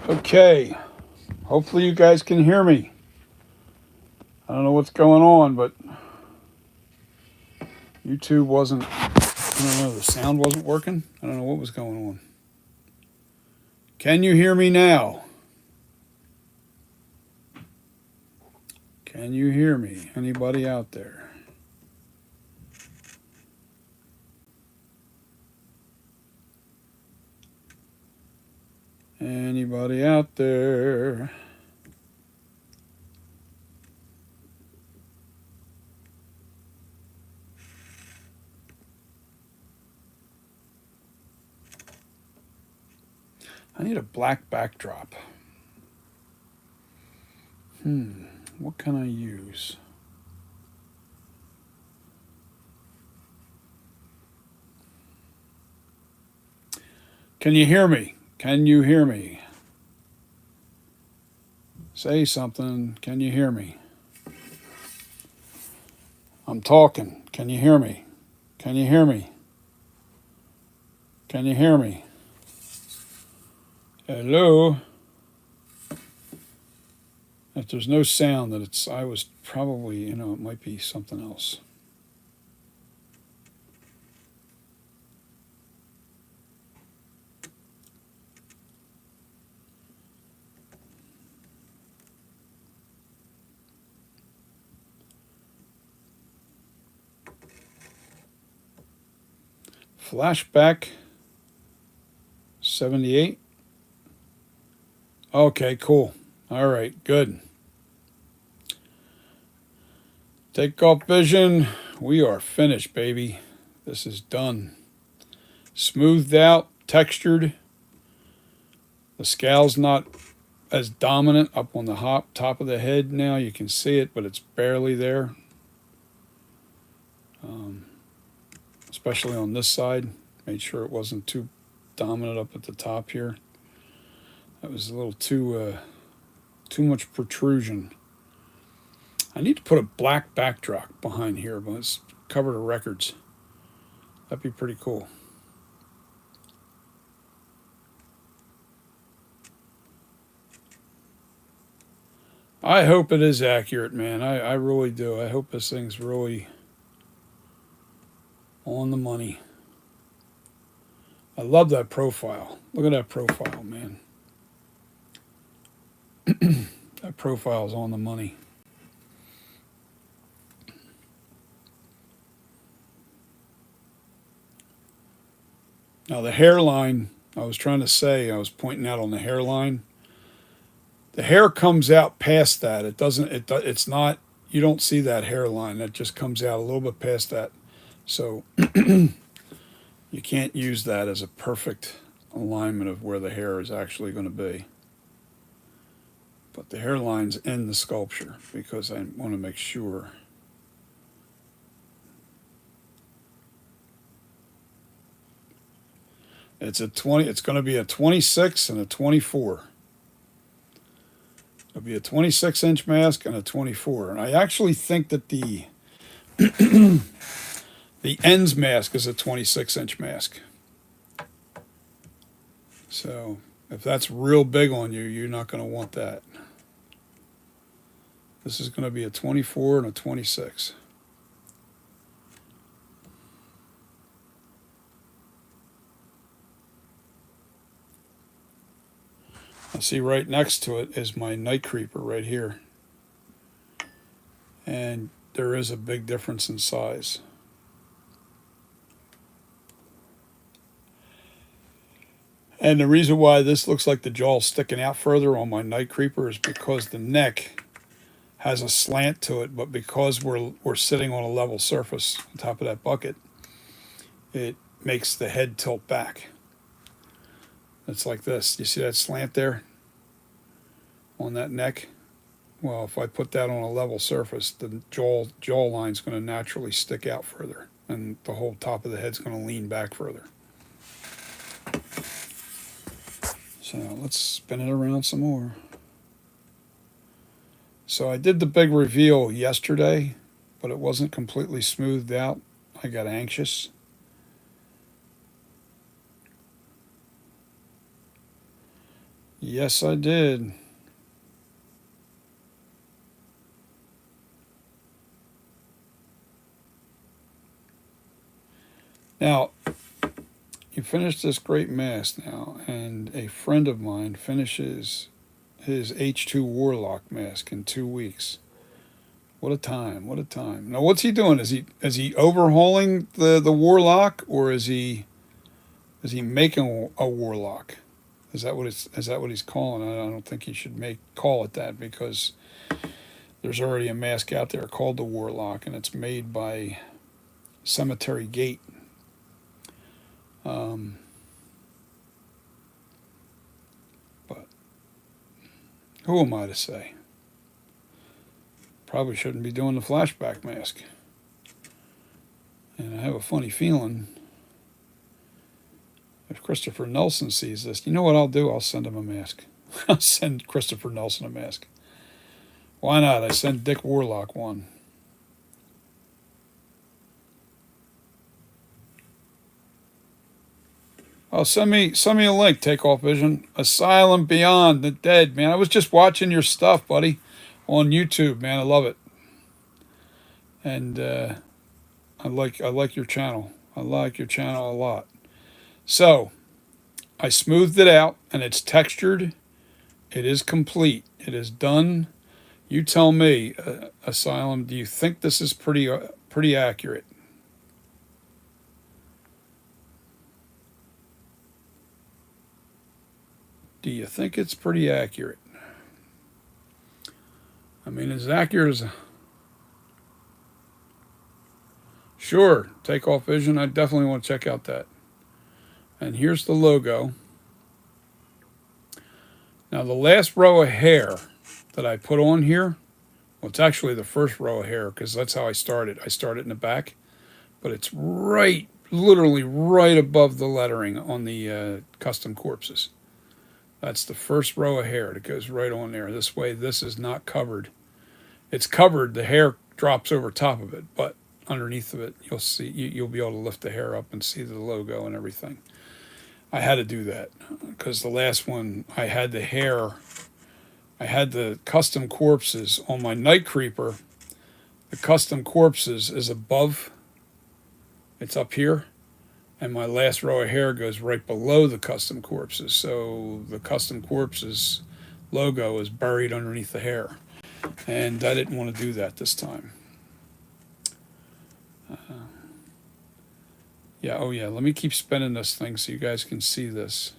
Okay, hopefully you guys can hear me. I don't know what's going on, but YouTube wasn't, I don't know, the sound wasn't working. I don't know what was going on. Can you hear me now? Can you hear me? Anybody out there? Anybody out there? I need a black backdrop. What can I use? Can you hear me? Can you hear me? Say something. Can you hear me? I'm talking. Can you hear me? Can you hear me? Can you hear me? Hello? If there's no sound, then I was probably, it might be something else. Flashback 78. Okay, cool. All right, good. Takeoff vision. We are finished, baby. This is done. Smoothed out, textured. The scale's not as dominant up on the top of the head now. You can see it, but it's barely there. Especially on this side. Made sure it wasn't too dominant up at the top here. That was a little too much protrusion. I need to put a black backdrop behind here, but it's covered of records. That'd be pretty cool. I hope it is accurate, man. I really do. I hope this thing's really on the money. I love that profile. Look at that profile, man. That profile is on the money. Now the hairline, I was pointing out on the hairline. The hair comes out past that. It's not, you don't see that hairline. That just comes out a little bit past that. So you can't use that as a perfect alignment of where the hair is actually going to be. But the hairline's in the sculpture because I want to make sure. It's going to be a 26 and a 24. It'll be a 26-inch mask and a 24. And I actually think that the the ends mask is a 26-inch mask. So if that's real big on you, you're not going to want that. This is going to be a 24 and a 26. I see right next to it is my night creeper right here. And there is a big difference in size. And the reason why this looks like the jaw sticking out further on my night creeper is because the neck has a slant to it, but because we're sitting on a level surface on top of that bucket, it makes the head tilt back. It's like this. You see that slant there on that neck? Well, if I put that on a level surface, the jaw line's going to naturally stick out further, and the whole top of the head's going to lean back further. So let's spin it around some more. So I did the big reveal yesterday, but it wasn't completely smoothed out. I got anxious. Yes, I did. Now, you finished this great mask now, and a friend of mine finishes his H2 Warlock mask in 2 weeks. What a time! What a time! Now, what's he doing? Is he overhauling the Warlock, or is he making a Warlock? Is that what he's calling it? I don't think he should call it that, because there's already a mask out there called the Warlock, and it's made by Cemetery Gate. Um, but who am I to say? Probably shouldn't be doing the flashback mask. And I have a funny feeling if Christopher Nelson sees this, you know what I'll do? I'll send him a mask. I'll send Christopher Nelson a mask. Why not? I sent Dick Warlock one. Oh, send me a link, Takeoff Vision. Asylum Beyond the Dead, man. I was just watching your stuff, buddy, on YouTube, man. I love it. And I like your channel. I like your channel a lot. So I smoothed it out, and it's textured. It is complete. It is done. You tell me, Asylum. Do you think this is pretty accurate? Do you think it's pretty accurate? I mean, as accurate as... Sure, Takeoff Vision. I definitely want to check out that. And here's the logo. Now, the last row of hair that I put on here, well, it's actually the first row of hair, because that's how I started. I started in the back, but it's literally right above the lettering on the Custom Corpses. That's the first row of hair that goes right on there. This way, this is not covered. It's covered. The hair drops over top of it, but underneath of it, you'll see. You'll be able to lift the hair up and see the logo and everything. I had to do that because the last one, I had the hair. I had the Custom Corpses on my Night Creeper. The Custom Corpses is above. It's up here. And my last row of hair goes right below the Custom Corpses. So the Custom Corpses logo is buried underneath the hair. And I didn't want to do that this time. Yeah, oh yeah, let me keep spinning this thing so you guys can see this.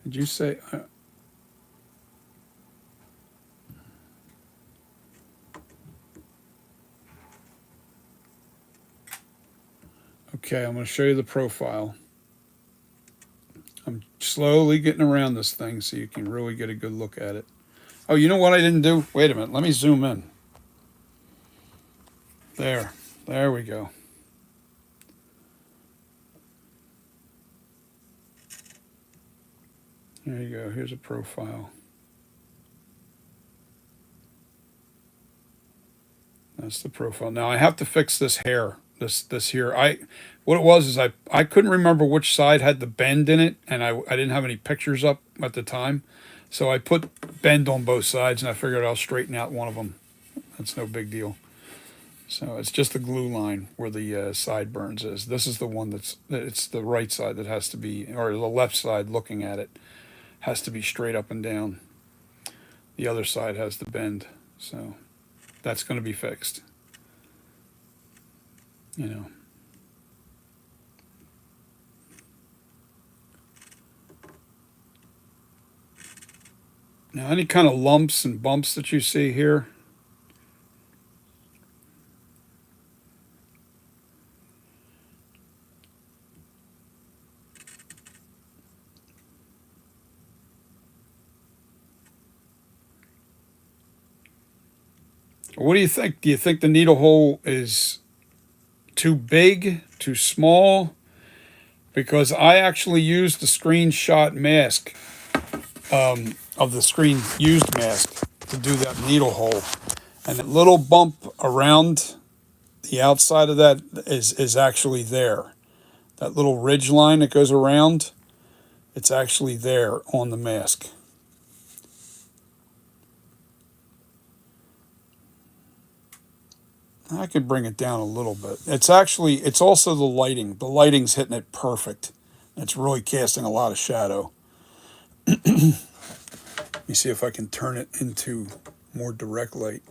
Did you say... Okay, I'm going to show you the profile. I'm slowly getting around this thing so you can really get a good look at it. Oh, you know what I didn't do? Wait a minute, let me zoom in. There we go. There you go, here's a profile. That's the profile. Now I have to fix this hair. This here. What it was is I couldn't remember which side had the bend in it, and I didn't have any pictures up at the time. So I put bend on both sides, and I figured I'll straighten out one of them. That's no big deal. So it's just the glue line where the sideburns is. This is the one it's the right side that has to be, or the left side looking at it, has to be straight up and down. The other side has the bend. So that's going to be fixed. You know. Now, any kind of lumps and bumps that you see here, what do you think? Do you think the needle hole is too big, too small? Because I actually used the screenshot mask of the screen used mask to do that needle hole. And that little bump around the outside of that is actually there. That little ridge line that goes around, it's actually there on the mask. I could bring it down a little bit. It's also the lighting. The lighting's hitting it perfect. It's really casting a lot of shadow. Let me see if I can turn it into more direct light.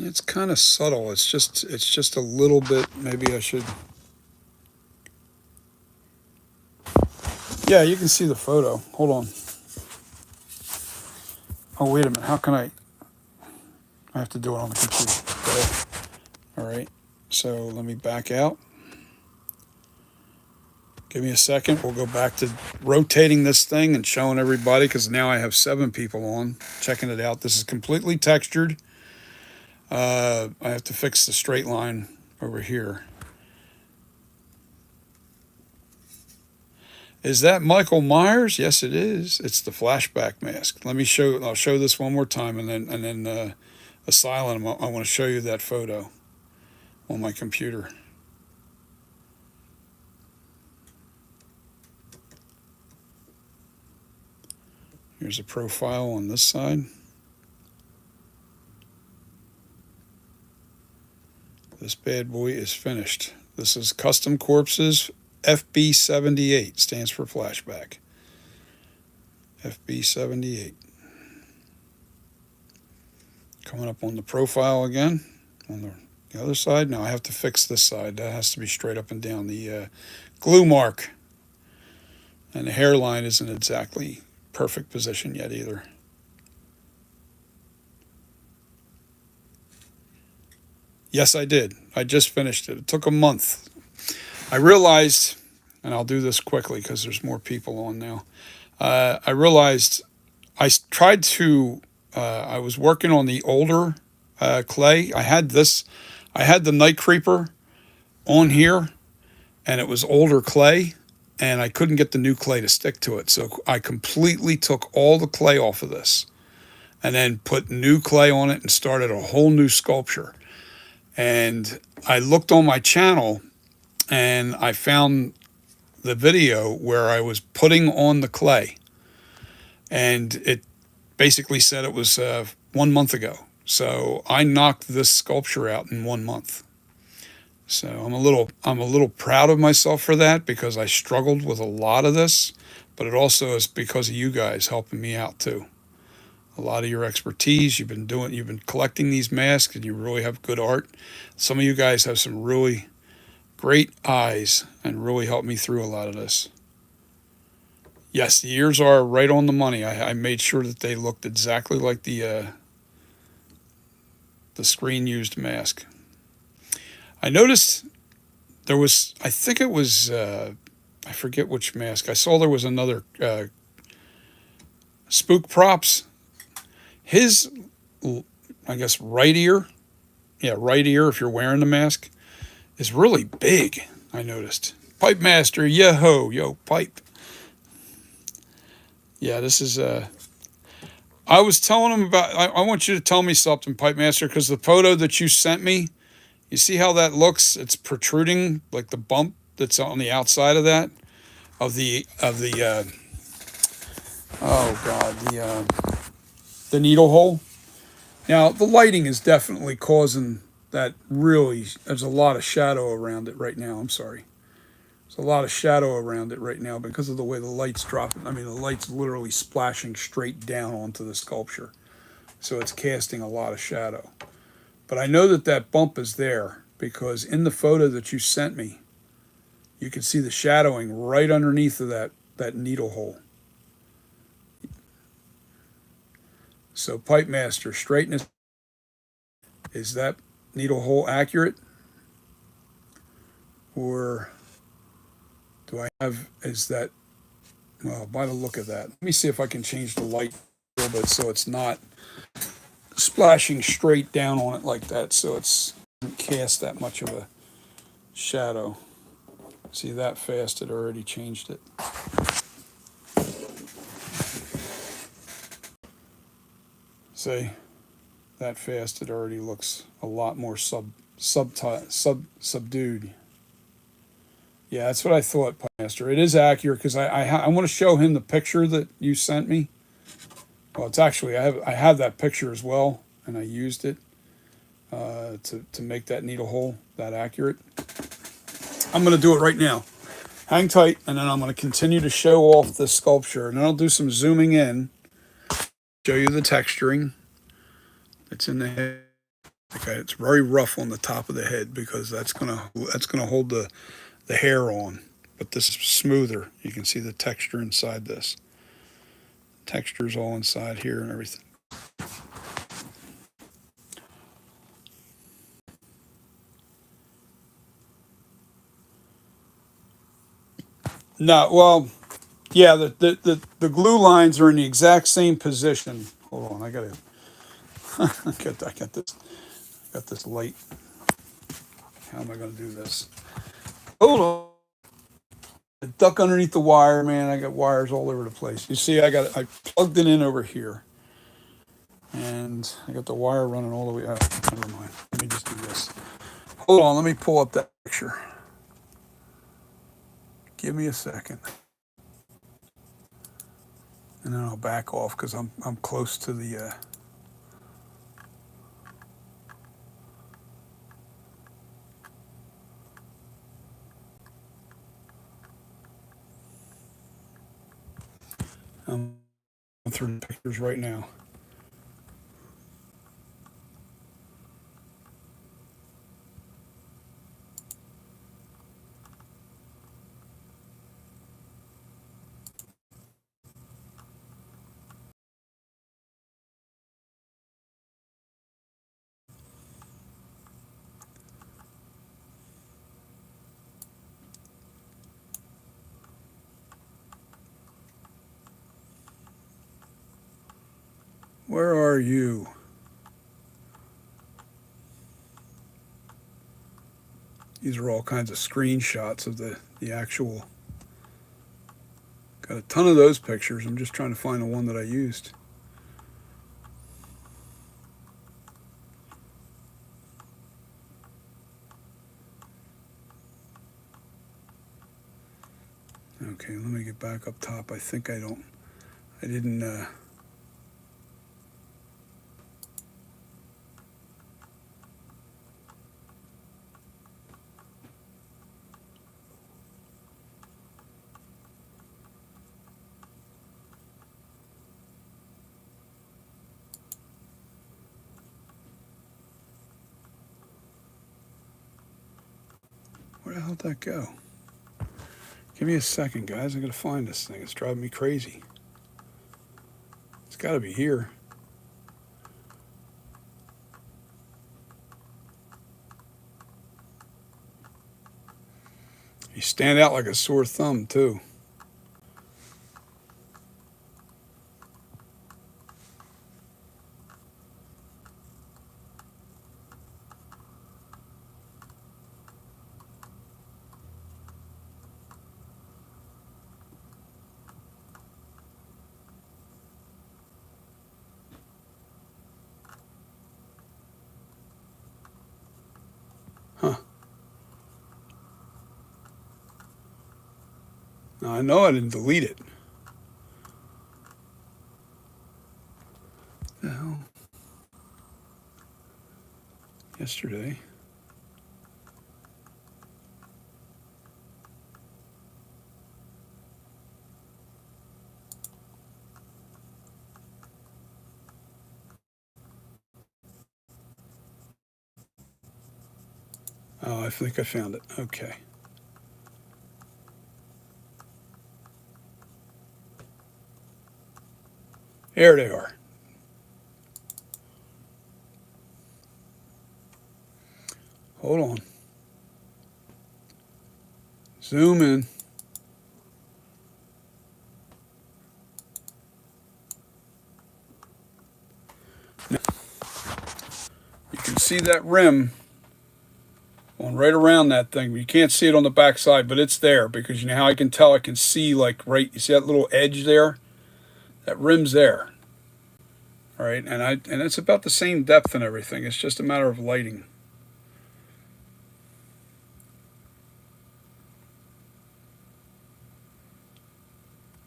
It's kind of subtle. It's just a little bit. Maybe I should. Yeah, you can see the photo. Hold on. Oh, wait a minute. How can I have to do it on the computer. All right. So let me back out. Give me a second. We'll go back to rotating this thing and showing everybody, because now I have 7 people on checking it out. This is completely textured. I have to fix the straight line over here. Is that Michael Myers? Yes, it is. It's the Flashback mask. Let me show. I'll show this one more time, and then Asylum. I want to show you that photo on my computer. Here's a profile on this side. This bad boy is finished. This is CustoCorpses FB 78. Stands for Flashback. FB 78. Coming up on the profile again on the other side. Now I have to fix this side. That has to be straight up and down. The glue mark and the hairline isn't exactly perfect position yet either. Yes, I did. I just finished it. It took a month. I realized, and I'll do this quickly because there's more people on now. I realized I tried to, I was working on the older clay. I had the Night Creeper on here, and it was older clay, and I couldn't get the new clay to stick to it. So I completely took all the clay off of this and then put new clay on it and started a whole new sculpture. And I looked on my channel and I found the video where I was putting on the clay, and it basically said it was 1 month ago. So I knocked this sculpture out in 1 month. So I'm a little proud of myself for that, because I struggled with a lot of this, but it also is because of you guys helping me out too. A lot of your expertise. You've been collecting these masks, and you really have good art. Some of you guys have some really great eyes and really helped me through a lot of this. Yes, the ears are right on the money. I made sure that they looked exactly like the screen used mask. I noticed there was, I think it was, I forget which mask. I saw there was another Spook Props. His, I guess, right ear, right ear, if you're wearing the mask, is really big, I noticed. Pipe Master, yo, pipe. Yeah, this is, I was telling him about, I want you to tell me something, Pipe Master, because the photo that you sent me, you see how that looks? It's protruding, like the bump that's on the outside of that, of the oh God, the needle hole. Now, the lighting is definitely causing that. Really, there's a lot of shadow around it right now. I'm sorry. There's a lot of shadow around it right now because of the way the light's dropping. I mean, the light's literally splashing straight down onto the sculpture. So it's casting a lot of shadow. But I know that that bump is there because in the photo that you sent me, you can see the shadowing right underneath of that needle hole. So Pipe Master, straighten it. Is that needle hole accurate? Or do I have, is that, well, by the look of that, let me see if I can change the light little bit so it's not splashing straight down on it like that, so it's doesn't cast that much of a shadow. See that fast, it already changed it. See, that fast, it already looks a lot more subdued. Yeah, that's what I thought, Master. It is accurate because I want to show him the picture that you sent me. Well, it's actually I have that picture as well, and I used it to make that needle hole that accurate. I'm going to do it right now. Hang tight, and then I'm going to continue to show off the sculpture, and then I'll do some zooming in, show you the texturing that's in the head. Okay, it's very rough on the top of the head because that's gonna hold the hair on. But this is smoother. You can see the texture inside this. Texture's all inside here and everything. No, well, yeah, the glue lines are in the exact same position. Hold on, I got this light. How am I gonna do this? Hold on. Duck underneath the wire, man. I got wires all over the place. You see, I plugged it in over here, and I got the wire running all the way out. Never mind. Let me just do this. Hold on. Let me pull up that picture. Give me a second, and then I'll back off because I'm close to the. I'm through the pictures right now. Where are you? These are all kinds of screenshots of the actual. Got a ton of those pictures. I'm just trying to find the one that I used. Okay, let me get back up top. I think I didn't. Where the hell did that go? Give me a second, guys. I gotta find this thing. It's driving me crazy. It's gotta be here. You stand out like a sore thumb, too. Huh. Now, I know I didn't delete it. The hell? Yesterday. Oh, I think I found it. Okay. There they are. Hold on. Zoom in. see that rim going right around that thing. You can't see it on the back side, but it's there because you know how I can tell? I can see like right, you see that little edge there? That rim's there. All right, and it's about the same depth and everything. It's just a matter of lighting.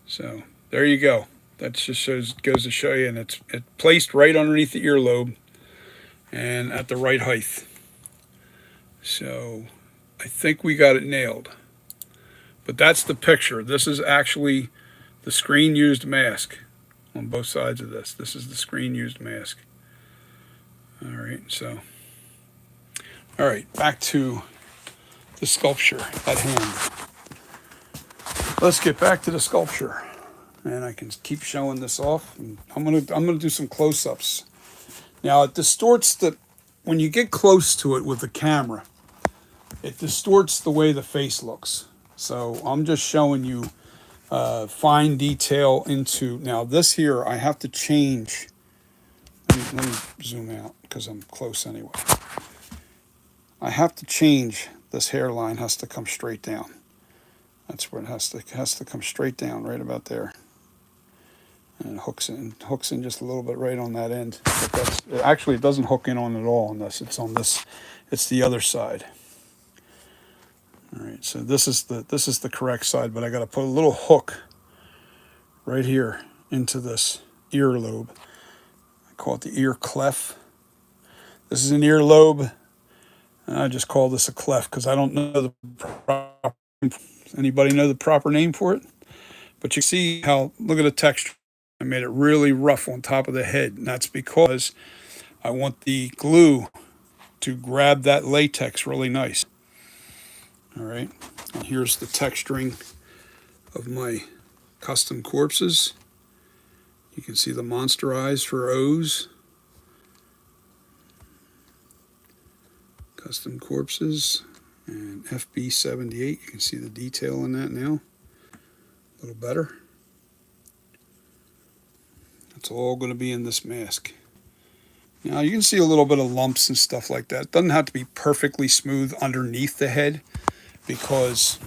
So there you go. That just goes to show you, and it's placed right underneath the earlobe and at the right height. So I think we got it nailed. But that's the picture. This is actually the screen used mask on both sides of this. This is the screen used mask. All right, so all right, back to the sculpture at hand. Let's get back to the sculpture, and I can keep showing this off. And I'm gonna do some close-ups. Now it distorts when you get close to it with the camera, it distorts the way the face looks. So I'm just showing you fine detail into. Now this here I have to change. Let me zoom out because I'm close anyway. I have to change this hairline. Has to come straight down. That's where it has to come straight down, right about there. And it hooks in just a little bit right on that end. But actually it doesn't hook in on it all on this. It's on this. It's the other side. All right. So this is the correct side, but I got to put a little hook right here into this earlobe. I call it the ear clef. This is an earlobe. And I just call this a clef because I don't know the proper. Anybody know the proper name for it? But you see how, look at the texture. I made it really rough on top of the head. And that's because I want the glue to grab that latex really nice. All right. And here's the texturing of my CustoCorpses. You can see the monster eyes for O's. CustoCorpses and FB 78. You can see the detail in that now. A little better. It's all going to be in this mask. Now you can see a little bit of lumps and stuff like that. It doesn't have to be perfectly smooth underneath the head because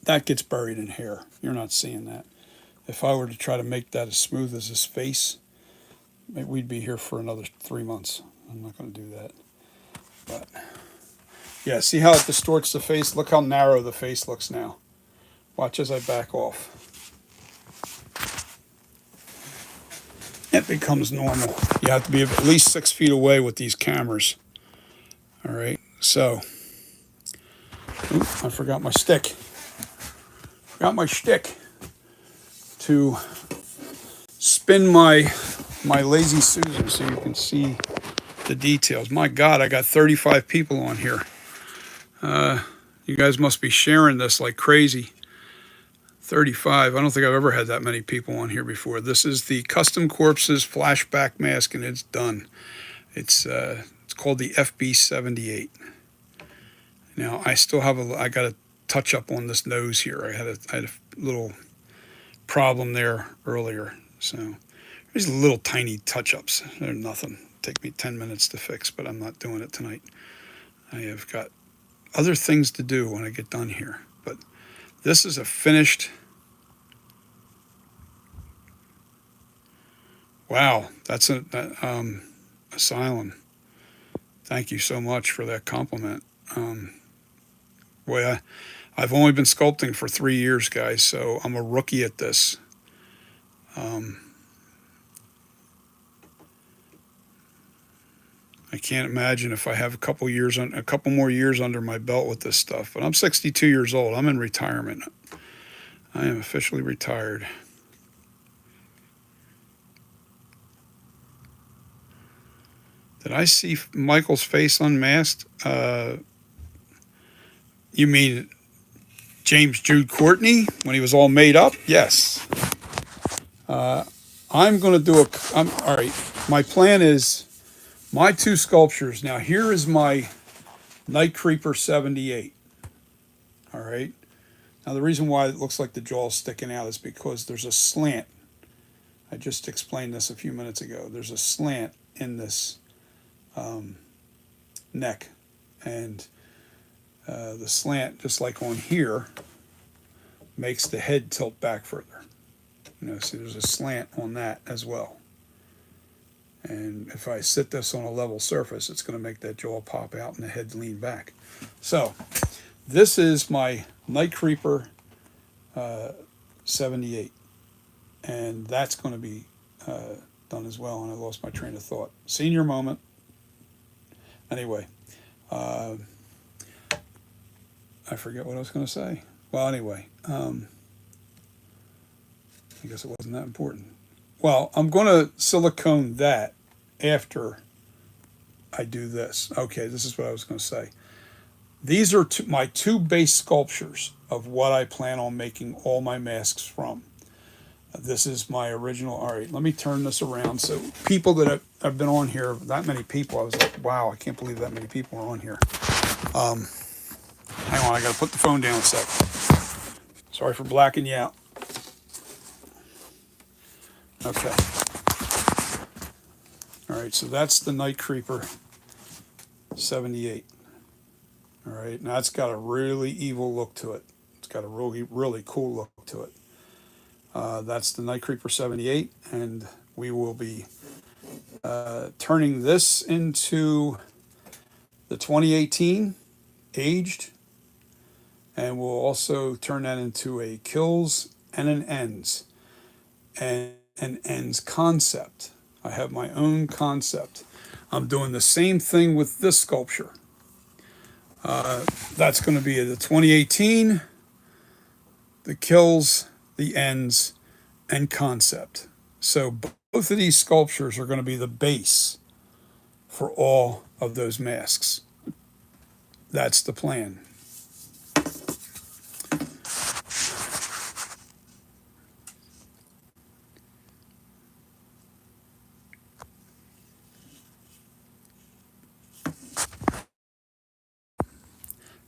that gets buried in hair. You're not seeing that. If I were to try to make that as smooth as his face, we'd be here for another 3 months. I'm not going to do that. But yeah, see how it distorts the face? Look how narrow the face looks now. Watch as I back off. It becomes normal. You have to be at least 6 feet away with these cameras. All right, so, I forgot my stick. Forgot my stick to spin my Lazy Susan so you can see the details. My God, I got 35 people on here. You guys must be sharing this like crazy. 35. I don't think I've ever had that many people on here before. This is the CustoCorpses Flashback mask, and it's done. It's called the FB 78. Now I still have I got a touch up on this nose here. I had a little problem there earlier, so there's little tiny touch ups. They're nothing. Take me 10 minutes to fix, but I'm not doing it tonight. I have got other things to do when I get done here. But this is a finished. Wow, that's Asylum. Thank you so much for that compliment. Boy, I've only been sculpting for 3 years, guys, so I'm a rookie at this. I can't imagine if I have a couple more years under my belt with this stuff. But I'm 62 years old. I'm in retirement. I am officially retired. Did I see Michael's face unmasked? You mean James Jude Courtney when he was all made up? Yes. I'm going to do all right. My plan is my 2 sculptures. Now here is my Night Creeper 78. All right. Now the reason why it looks like the jaw's sticking out is because there's a slant. I just explained this a few minutes ago. There's a slant in this neck. And the slant, just like on here, makes the head tilt back further. See there's a slant on that as well. And if I sit this on a level surface, it's going to make that jaw pop out and the head lean back. So this is my Night Creeper 78. And that's going to be done as well. And I lost my train of thought. Senior moment. Anyway, I forget what I was going to say. Well, anyway, I guess it wasn't that important. Well, I'm going to silicone that after I do this. Okay, this is what I was going to say. These are my two base sculptures of what I plan on making all my masks from. This is my original. All right, let me turn this around. So people that have been on here, that many people, I was like, wow, I can't believe that many people are on here. Hang on, I got to put the phone down a sec. Sorry for blacking you out. Okay. All right, so that's the Night Creeper 78. All right, now it's got a really evil look to it. It's got a really, really cool look to it. That's the Night Creeper 78, and we will be turning this into the 2018 aged, and we'll also turn that into a kills and an ends. And an ends concept. I have my own concept. I'm doing the same thing with this sculpture. That's going to be the 2018, the kills, the ends, and concept. So both of these sculptures are going to be the base for all of those masks. That's the plan.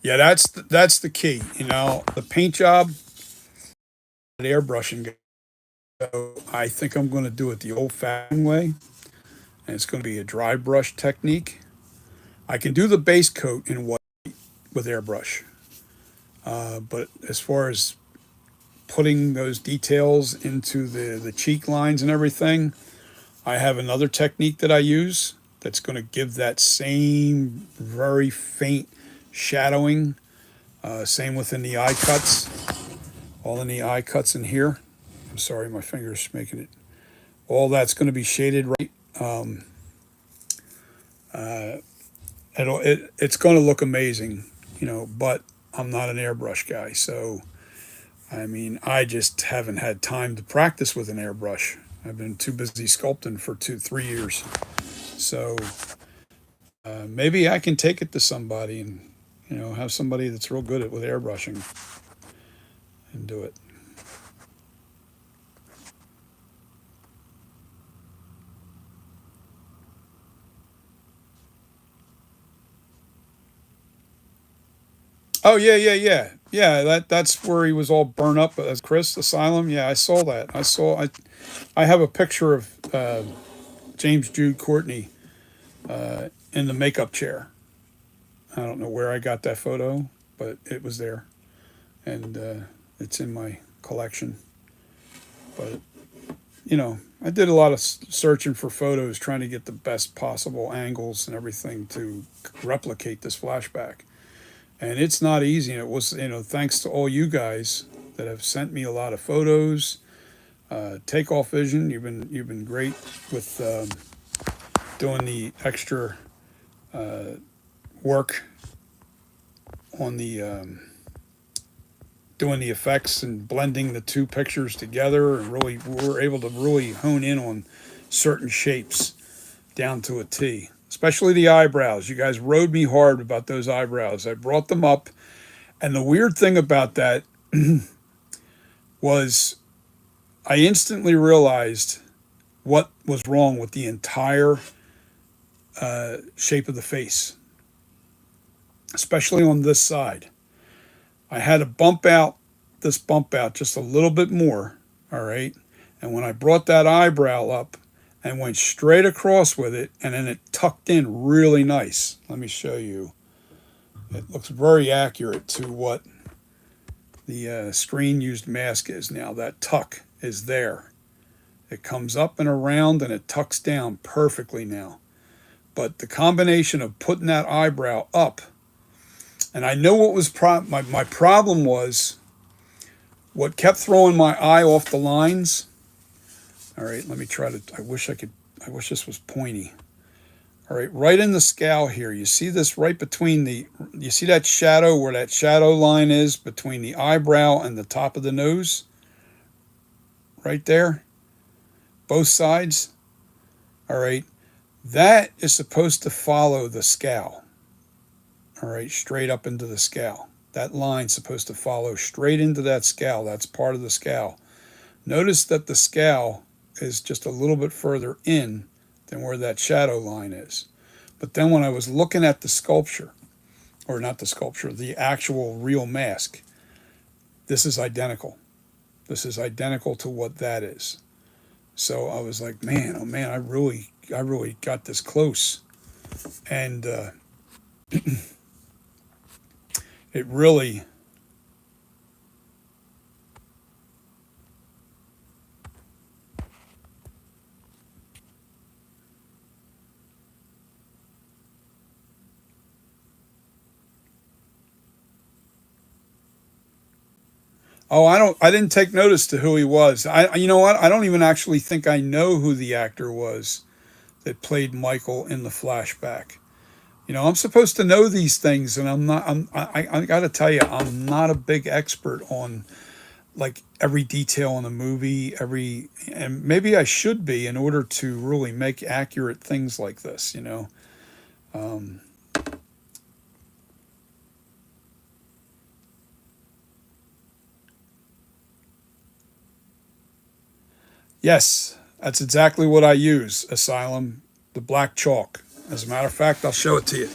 Yeah, that's the key. The paint job, airbrushing. So I think I'm going to do it the old-fashioned way, and it's going to be a dry brush technique. I can do the base coat in white with airbrush, but as far as putting those details into the cheek lines and everything, I have another technique that I use that's going to give that same very faint shadowing. Same within the eye cuts, all in the eye cuts in here. I'm sorry, my finger's making it. All that's going to be shaded right. It's going to look amazing, but I'm not an airbrush guy. So, I just haven't had time to practice with an airbrush. I've been too busy sculpting for 3 years. So maybe I can take it to somebody and, have somebody that's real good at with airbrushing and do it. Oh yeah. That's where he was all burnt up as Chris Asylum. Yeah, I saw that. I have a picture of James Jude Courtney in the makeup chair. I don't know where I got that photo, but it was there, and it's in my collection. But I did a lot of searching for photos, trying to get the best possible angles and everything to replicate this flashback. And it's not easy. And it was, thanks to all you guys that have sent me a lot of photos. Takeoff Vision, you've been great with doing the extra work on the doing the effects and blending the two pictures together, and really we were able to really hone in on certain shapes down to a T. Especially the eyebrows. You guys rode me hard about those eyebrows. I brought them up, and the weird thing about that was I instantly realized what was wrong with the entire shape of the face, especially on this side. I had to bump out just a little bit more, all right? And when I brought that eyebrow up and went straight across with it, and then it tucked in really nice. Let me show you. It looks very accurate to what the screen used mask is now. That tuck is there. It comes up and around and it tucks down perfectly now. But the combination of putting that eyebrow up, and I know what was my problem was, what kept throwing my eye off the lines. All right, let me try to, I wish this was pointy. All right, right in the scowl here, you see this right between you see that shadow where that shadow line is between the eyebrow and the top of the nose? Right there, both sides. All right, that is supposed to follow the scowl. All right, straight up into the scowl. That line's supposed to follow straight into that scowl. That's part of the scowl. Notice that the scowl is just a little bit further in than where that shadow line is. But then when I was looking at the sculpture, or not the sculpture, the actual real mask, this is identical. This is identical to what that is. So I was like, man, oh man, I really got this close. And it really, oh, I didn't take notice to who he was. You know what? I don't even actually think I know who the actor was that played Michael in the flashback. You know, I'm supposed to know these things, and I'm not. I got to tell you, I'm not a big expert on like every detail in the movie, and maybe I should be in order to really make accurate things like this. You know. Um, yes, that's exactly what I use. Asylum, the black chalk. As a matter of fact, I'll show it to you.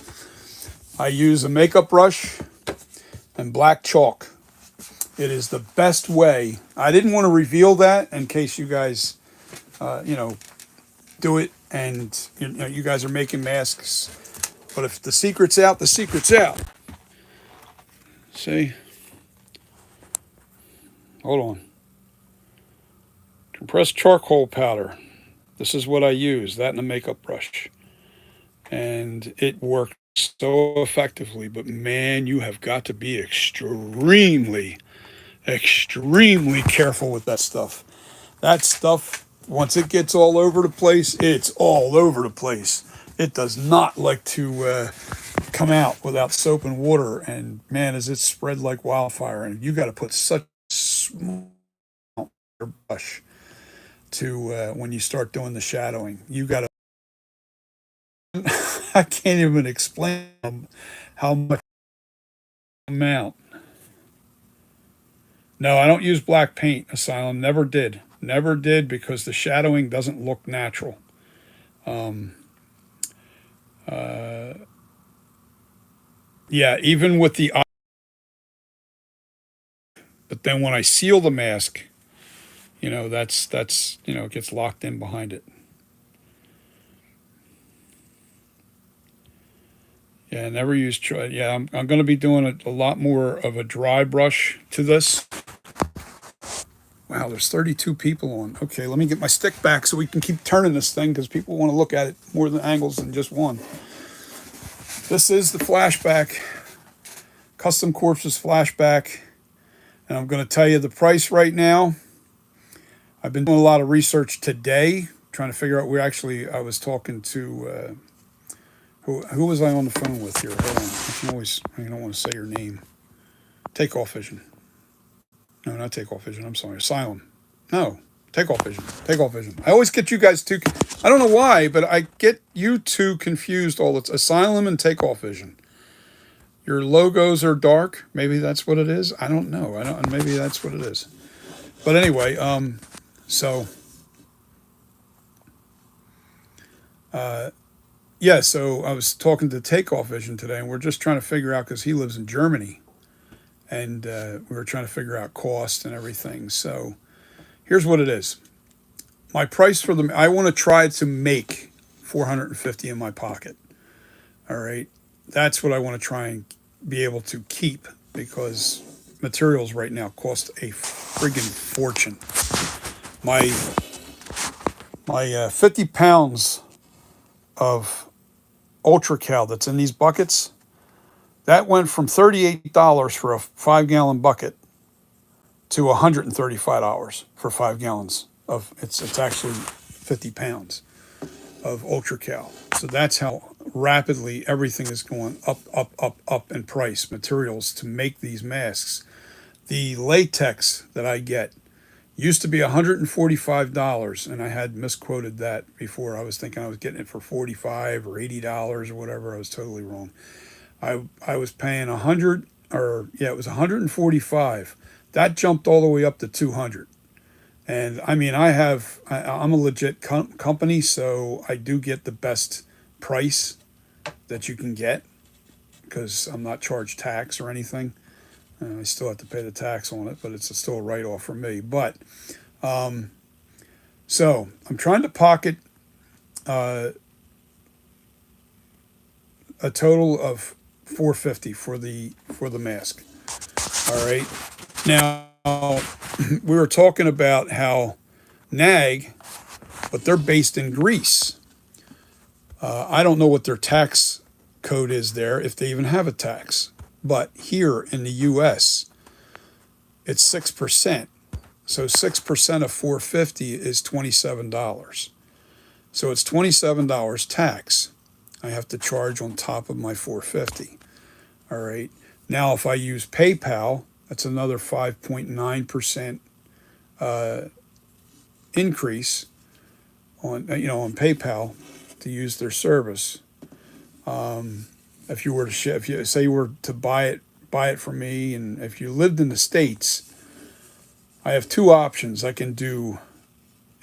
I use a makeup brush and black chalk. It is the best way. I didn't want to reveal that in case you guys, you know, do it and you know you guys are making masks. But if the secret's out, the secret's out. See? Hold on. Compressed charcoal powder. This is what I use. That and a makeup brush. And it worked so effectively. But man, you have got to be extremely careful with that stuff. That stuff, once it gets all over the place, it's all over the place. It does not like to come out without soap and water. And man, is it spread like wildfire. And you got to put such a small brush to when you start doing the shadowing. You got to, I can't even explain how much amount. No, I don't use black paint, Asylum. Never did. Never did because the shadowing doesn't look natural. Um, uh, yeah, even with the eye. But then when I seal the mask, you know, that's you know, it gets locked in behind it. Yeah, never use dry. Yeah, I'm going to be doing a lot more of a dry brush to this. Wow, there's 32 people on. Okay, let me get my stick back so we can keep turning this thing because people want to look at it more than angles than just one. This is the flashback, CustoCorpses Flashback, and I'm going to tell you the price right now. I've been doing a lot of research today, trying to figure out. I was talking to who was I on the phone with here? Hold on, I don't want to say your name. Takeoff Vision. No, not Takeoff Vision. I'm sorry, Asylum. No, Takeoff Vision. Takeoff Vision. I always get you guys two. I don't know why, but I get you two confused all the time. Asylum and Takeoff Vision. Your logos are dark. Maybe that's what it is. I don't know. Maybe that's what it is. But anyway, so yeah. So I was talking to Takeoff Vision today, and we're just trying to figure out because he lives in Germany, and we were trying to figure out cost and everything. So here's what it is. my price for them, I want to try to make 450 in my pocket. All right. That's what I want to try and be able to keep, because materials right now cost a friggin' fortune. My 50 pounds of Ultra Cal that's in these buckets, that went from $38 for a 5 gallon bucket to $135 for 5 gallons of it's actually 50 pounds of Ultra Cal. So that's how rapidly everything is going up, up, up, up in price. Materials to make these masks. The latex that I get used to be $145, and I had misquoted that before. I was thinking I was getting it for $45 or $80 or whatever. I was totally wrong. I was paying it was 145. That jumped all the way up to 200. And I mean, I'm a legit company, so I do get the best price that you can get because I'm not charged tax or anything. I still have to pay the tax on it, but it's still a write-off for me. But so I'm trying to pocket a total of 450 for the mask. All right. Now we were talking about how NAG, but they're based in Greece. I don't know what their tax code is there, if they even have a tax. But here in the U.S., it's 6%. So 6% of 450 is $27. So it's $27 tax I have to charge on top of my 450. All right. Now, if I use PayPal, that's another 5.9% increase on PayPal to use their service. If you were to if you say you were to buy it from me, and if you lived in the States, I have two options. I can do.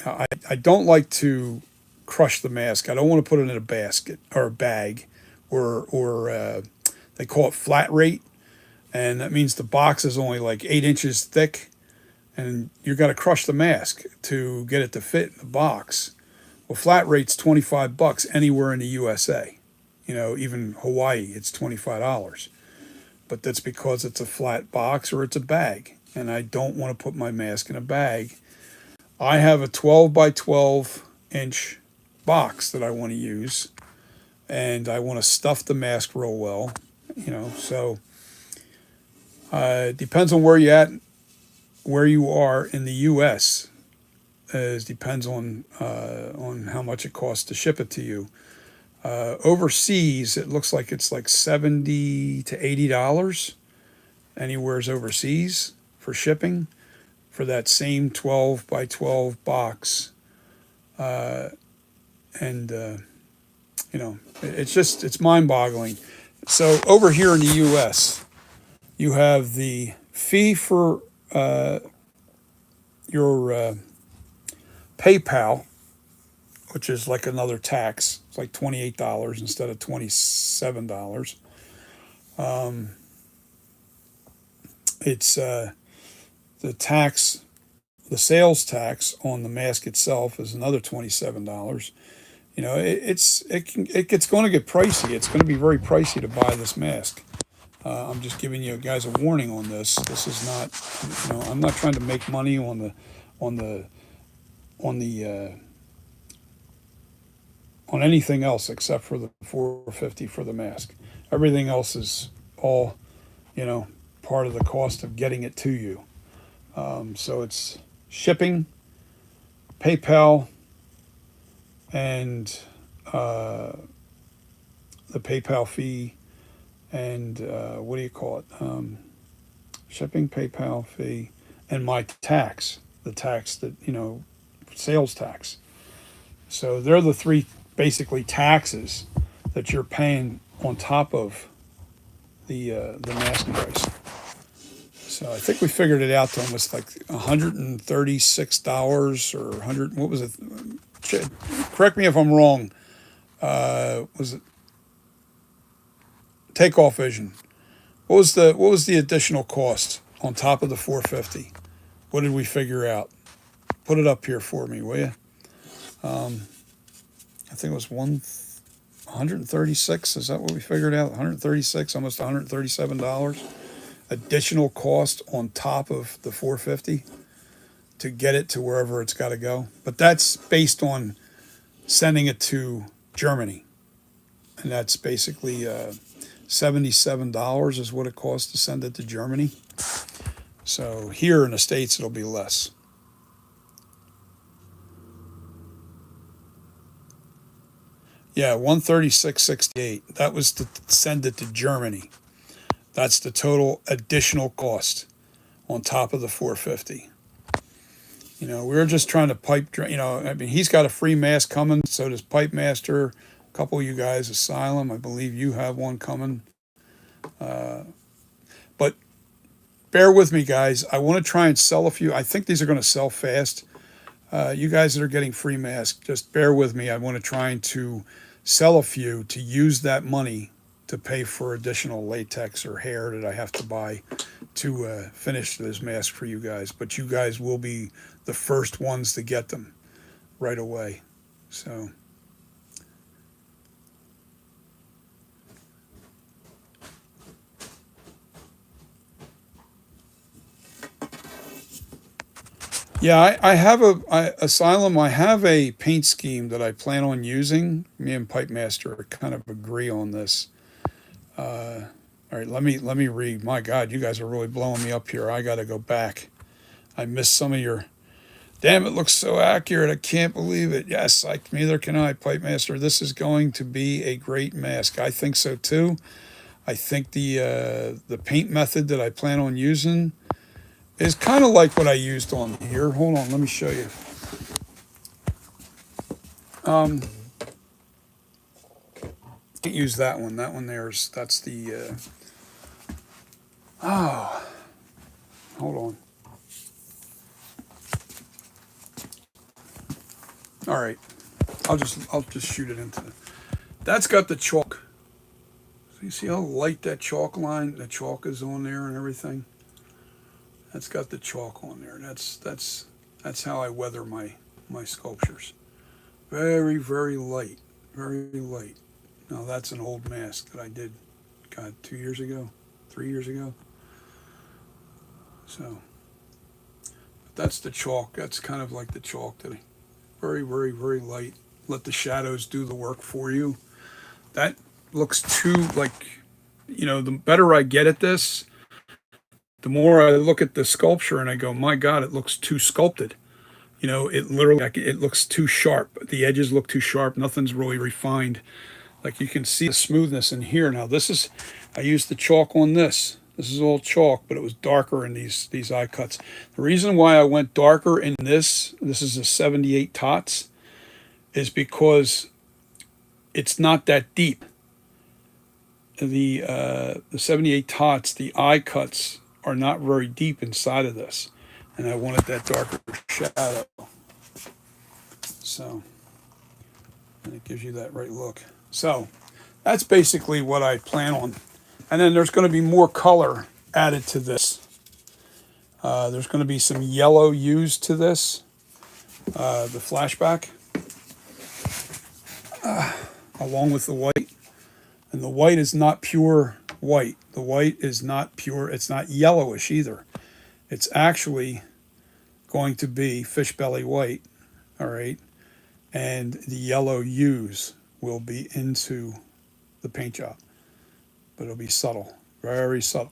I don't like to crush the mask. I don't want to put it in a basket or a bag, or they call it flat rate, and that means the box is only like 8 inches thick, and you got to crush the mask to get it to fit in the box. Well, flat rate's $25 anywhere in the USA. Even Hawaii, it's $25. But that's because it's a flat box or it's a bag. And I don't want to put my mask in a bag. I have a 12 by 12 inch box that I want to use. And I want to stuff the mask real well. So it depends on where you are in the U.S. It depends on how much it costs to ship it to you. Overseas, it looks like it's like $70 to $80 anywhere's overseas for shipping for that same 12 by 12 box. It's mind-boggling. So over here in the U.S., you have the fee for your PayPal, which is like another tax. It's like $28 instead of $27. It's the tax, the sales tax on the mask itself is another $27. It gets going to get pricey. It's going to be very pricey to buy this mask. I'm just giving you guys a warning on this. This is not, I'm not trying to make money on anything else except for the 450 for the mask. Everything else is all, part of the cost of getting it to you. So it's shipping, PayPal, and the PayPal fee, and what do you call it? Shipping, PayPal fee, and my tax, the tax that, sales tax. So they're the three basically taxes that you're paying on top of the mask price. So I think we figured it out to almost like $136 or 100. What was it? Correct me if I'm wrong. Was it Takeoff Vision? What was the additional cost on top of the 450? What did we figure out? Put it up here for me, will you? I think it was 136. Is that what we figured out? 136, almost $137 additional cost on top of the 450 to get it to wherever it's got to go. But that's based on sending it to Germany, and that's basically $77 is what it costs to send it to Germany. So here in the States, it'll be less. Yeah, 136.68. That was to send it to Germany. That's the total additional cost on top of the 450. You know, we're just trying to pipe. You know, I mean, he's got a free mask coming. So does Pipe Master. A couple of you guys, Asylum. I believe you have one coming. But bear with me, guys. I want to try and sell a few. I think these are going to sell fast. You guys that are getting free masks, just bear with me. I want to try to sell a few to use that money to pay for additional latex or hair that I have to buy to finish this mask for you guys. But you guys will be the first ones to get them right away. So. Yeah, I have Asylum. I have a paint scheme that I plan on using. Me and Pipe Master kind of agree on this. All right, let me read. My God, you guys are really blowing me up here. I got to go back. I missed some of your. Damn, it looks so accurate. I can't believe it. Yes, neither can I, Pipe Master. This is going to be a great mask. I think so too. I think the paint method that I plan on using is kind of like what I used on here. Hold on, let me show you. Can't use that one. That one that's the. Oh, hold on. All right, I'll just shoot it into. That's got the chalk. So you see how light that chalk line, the chalk is on there and everything. That's got the chalk on there. That's how I weather my sculptures. Very, very light. Very light. Now that's an old mask that I did, God, 2 years ago, 3 years ago. So that's the chalk. That's kind of like the chalk that very, very, very light. Let the shadows do the work for you. That looks too like, you know, the better I get at this, the more I look at the sculpture and I go, my God, it looks too sculpted. You know, it looks too sharp. The edges look too sharp. Nothing's really refined. Like you can see the smoothness in here. Now I used the chalk on this. This is all chalk, but it was darker in these eye cuts. The reason why I went darker in this is a 78 tots, is because it's not that deep. The 78 tots, the eye cuts are not very deep inside of this, and I wanted that darker shadow. So, and it gives you that right look. So, that's basically what I plan on. And then there's going to be more color added to this. There's going to be some yellow used to this, the flashback, along with the white. And the white is not pure white. The white is not pure. It's not yellowish either. It's actually going to be fish belly white, all right? And the yellow hues will be into the paint job. But it'll be subtle, very subtle,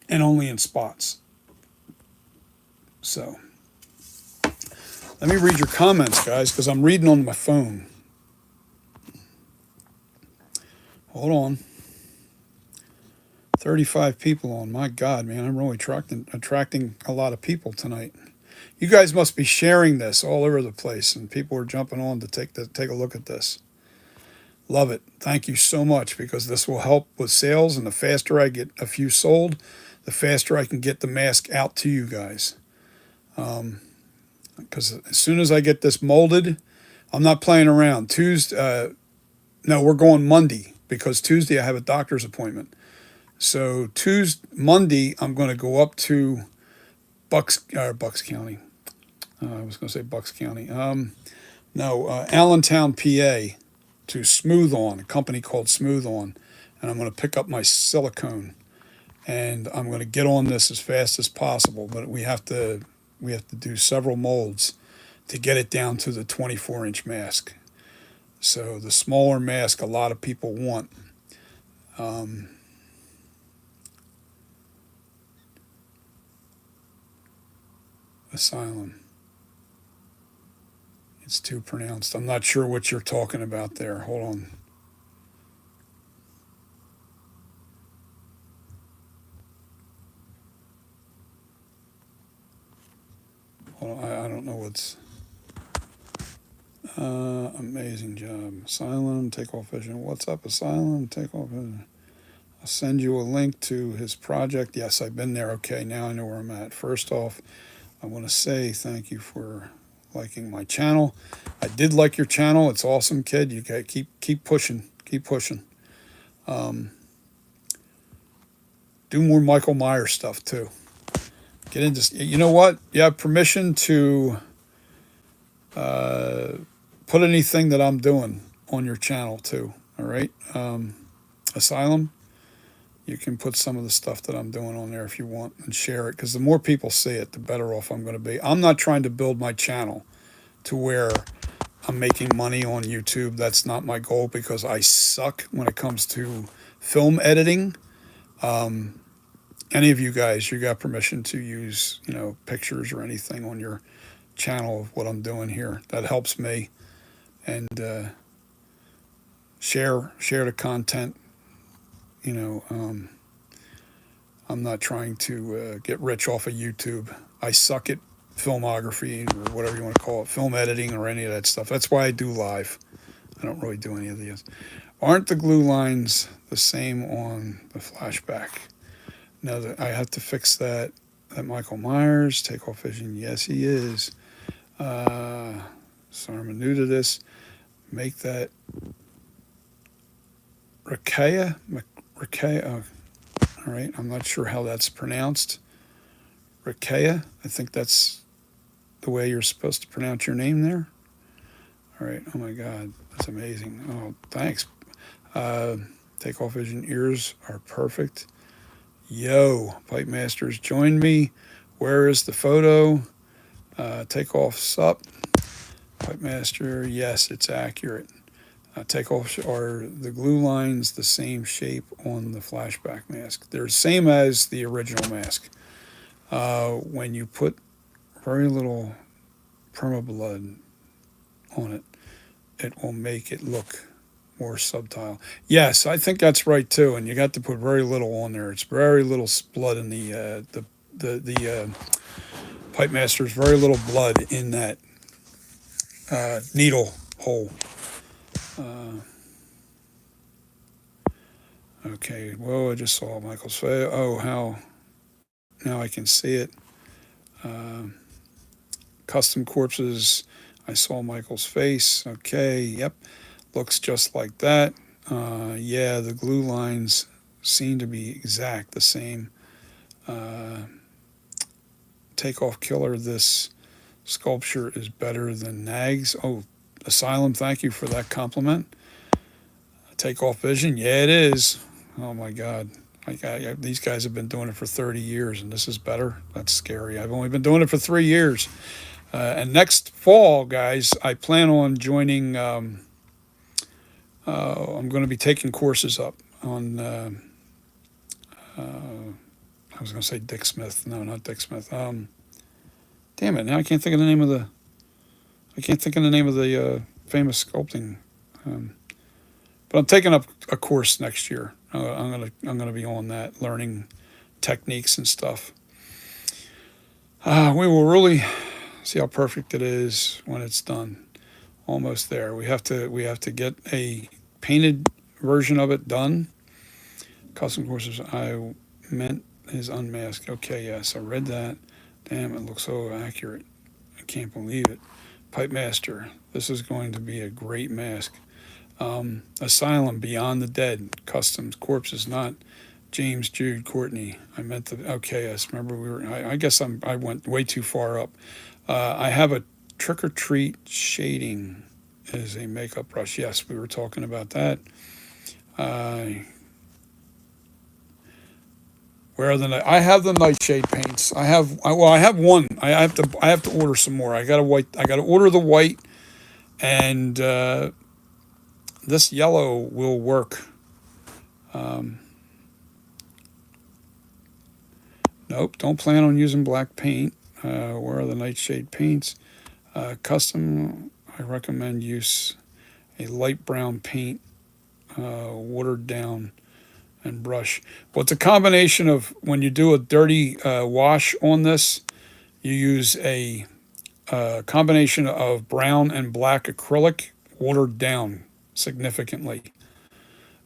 and only in spots. So, let me read your comments, guys, because I'm reading on my phone. Hold on. 35 people on. My God, man, I'm really attracting a lot of people tonight. You guys must be sharing this all over the place, and people are jumping on to take a look at this. Love it. Thank you so much, because this will help with sales, and the faster I get a few sold, the faster I can get the mask out to you guys. Because as soon as I get this molded, I'm not playing around. No, we're going Monday, because Tuesday I have a doctor's appointment. So Monday, I'm going to go up to Bucks County. I was going to say Bucks County. No, Allentown, PA, to Smooth On, a company called Smooth On, and I'm going to pick up my silicone, and I'm going to get on this as fast as possible. But we have to do several molds to get it down to the 24-inch mask. So the smaller mask a lot of people want. Um, Asylum. It's too pronounced. I'm not sure what you're talking about there. Hold on. Hold on. I don't know what's. Amazing job. Asylum, Takeoff Vision. What's up, Asylum, Takeoff Vision? I'll send you a link to his project. Yes, I've been there. Okay, now I know where I'm at. First off, I want to say thank you for liking my channel. I did like your channel. It's awesome, kid. You got keep pushing. Keep pushing. Um, do more Michael Myers stuff too. Get into. You know what? You have permission to put anything that I'm doing on your channel too. All right. Asylum. You can put some of the stuff that I'm doing on there if you want and share it, because the more people see it, the better off I'm going to be. I'm not trying to build my channel to where I'm making money on YouTube. That's not my goal, because I suck when it comes to film editing. Any of you guys, you got permission to use, pictures or anything on your channel of what I'm doing here. That helps me. And share the content. I'm not trying to get rich off of YouTube. I suck at filmography or whatever you want to call it, film editing or any of that stuff. That's why I do live. I don't really do any of these. Aren't the glue lines the same on the Flashback? No, I have to fix that. That Michael Myers, Takeoff Vision, yes, he is. Sorry, I'm new to this. Make that Rakaya. Oh, all right. I'm not sure how that's pronounced. Rakaya. I think that's the way you're supposed to pronounce your name there. All right. Oh my God, that's amazing. Oh, thanks. Takeoff Vision ears are perfect. Yo, Pipe Masters, join me. Where is the photo? Takeoff's up. Pipe Master, yes, it's accurate. Takeoffs are the glue lines the same shape on the Flashback mask. They're the same as the original mask. When you put very little permablood on it, it will make it look more subtle. Yes, I think that's right too. And you got to put very little on there. It's very little blood in the Pipe Master's very little blood in that needle hole. Okay, whoa, I just saw Michael's face. Oh, how, now I can see it. Custom Corpses, I saw Michael's face. Okay, yep, looks just like that. Yeah, the glue lines seem to be exact the same. Takeoff Killer, this sculpture is better than Nags. Oh, Asylum, thank you for that compliment. Takeoff Vision, yeah, it is. Oh my God. These guys have been doing it for 30 years and this is better. That's scary. I've only been doing it for 3 years. And next fall, guys, I plan on joining, I'm going to be taking courses up on, I was going to say Dick Smith. No, not Dick Smith. Damn it, now I can't think of the name of the famous sculpting. But I'm taking up a course next year. I'm gonna be on that, learning techniques and stuff. We will really see how perfect it is when it's done. Almost there. We have to get a painted version of it done. CustoCorpses. I meant his unmasked. Okay, yes, I read that. Damn, it looks so accurate. I can't believe it. Pipe Master. This is going to be a great mask. Asylum, Beyond the Dead, Customs, Corpses, not James, Jude, Courtney. I meant the, okay, yes, remember I guess I went way too far up. I have a Trick or Treat Shading is a makeup brush. Yes, we were talking about that. Where are the I have the nightshade paints. I have one. I have to order some more. I got to white. I got to order the white, and this yellow will work. Nope, don't plan on using black paint. Where are the nightshade paints? Custom, I recommend use a light brown paint, watered down, and brush. Well, it's a combination of when you do a dirty wash on this, you use a combination of brown and black acrylic, watered down significantly.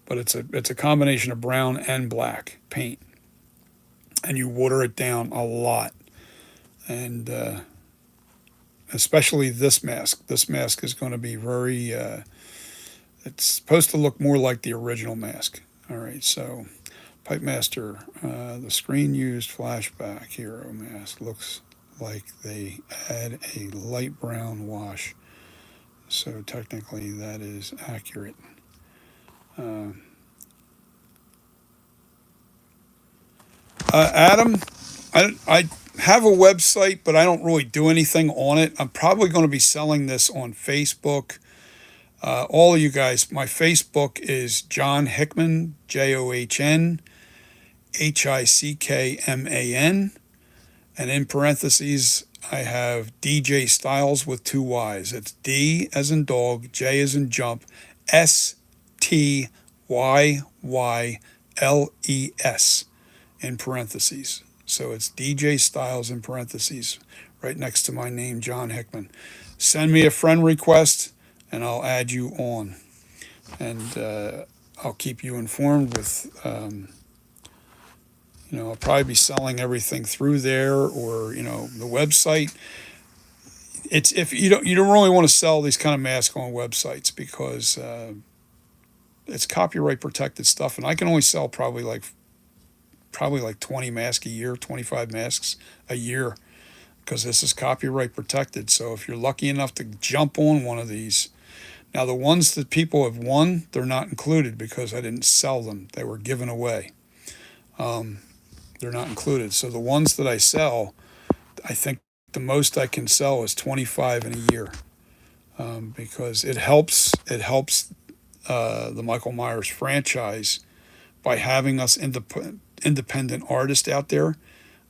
But it's a combination of brown and black paint, and you water it down a lot. And especially this mask. This mask is going to be very. It's supposed to look more like the original mask. All right, so Pipe Master, the screen used Flashback hero mask looks like they add a light brown wash. So technically that is accurate. Adam, I have a website, but I don't really do anything on it. I'm probably going to be selling this on Facebook. All of you guys, my Facebook is John Hickman, JOHN HICKMAN, and in parentheses I have DJ Styles with 2 Y's. It's D as in dog, J as in jump, STYYLES in parentheses. So it's DJ Styles in parentheses right next to my name, John Hickman. Send me a friend request and I'll add you on. And I'll keep you informed with, I'll probably be selling everything through there or, the website. It's if you don't really want to sell these kind of masks on websites because it's copyright protected stuff, and I can only sell probably like 20 masks a year, 25 masks a year, because this is copyright protected. So if you're lucky enough to jump on one of these, now the ones that people have won, they're not included because I didn't sell them; they were given away. They're not included. So the ones that I sell, I think the most I can sell is 25 in a year, because it helps the Michael Myers franchise by having us independent artists out there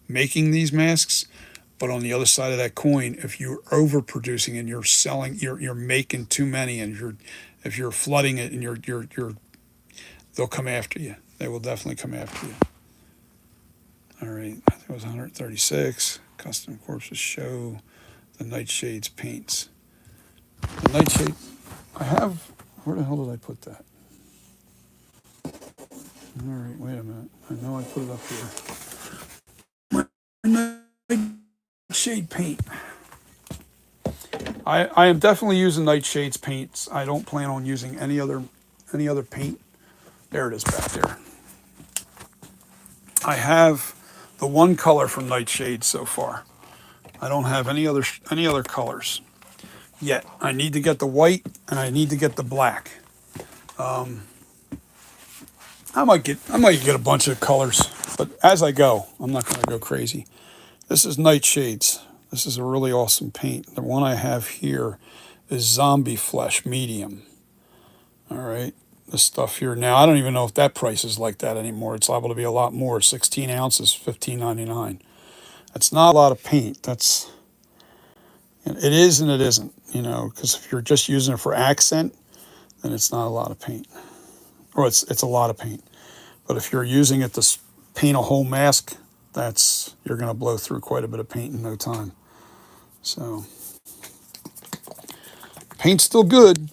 making these masks. But on the other side of that coin, if you're overproducing and you're selling, you're making too many, and if you're flooding it, and they'll come after you. They will definitely come after you. All right, I think it was 136. CustoCorpses show the Nightshades paints. The Nightshade, I have. Where the hell did I put that? All right, wait a minute. I know I put it up here. My Nightshade paint. I am definitely using Nightshade's paints. I don't plan on using any other paint. There it is back there. I have the one color from Nightshade so far. I don't have any other colors yet. I need to get the white and I need to get the black. I might get a bunch of colors, but as I go, I'm not going to go crazy. This is Nightshades. This is a really awesome paint. The one I have here is Zombie Flesh Medium. All right, this stuff here. Now, I don't even know if that price is like that anymore. It's liable to be a lot more. 16 ounces, $15.99. That's not a lot of paint. It is and it isn't, because if you're just using it for accent, then it's not a lot of paint. Or it's a lot of paint. But if you're using it to paint a whole mask, you're going to blow through quite a bit of paint in no time. So, paint's still good.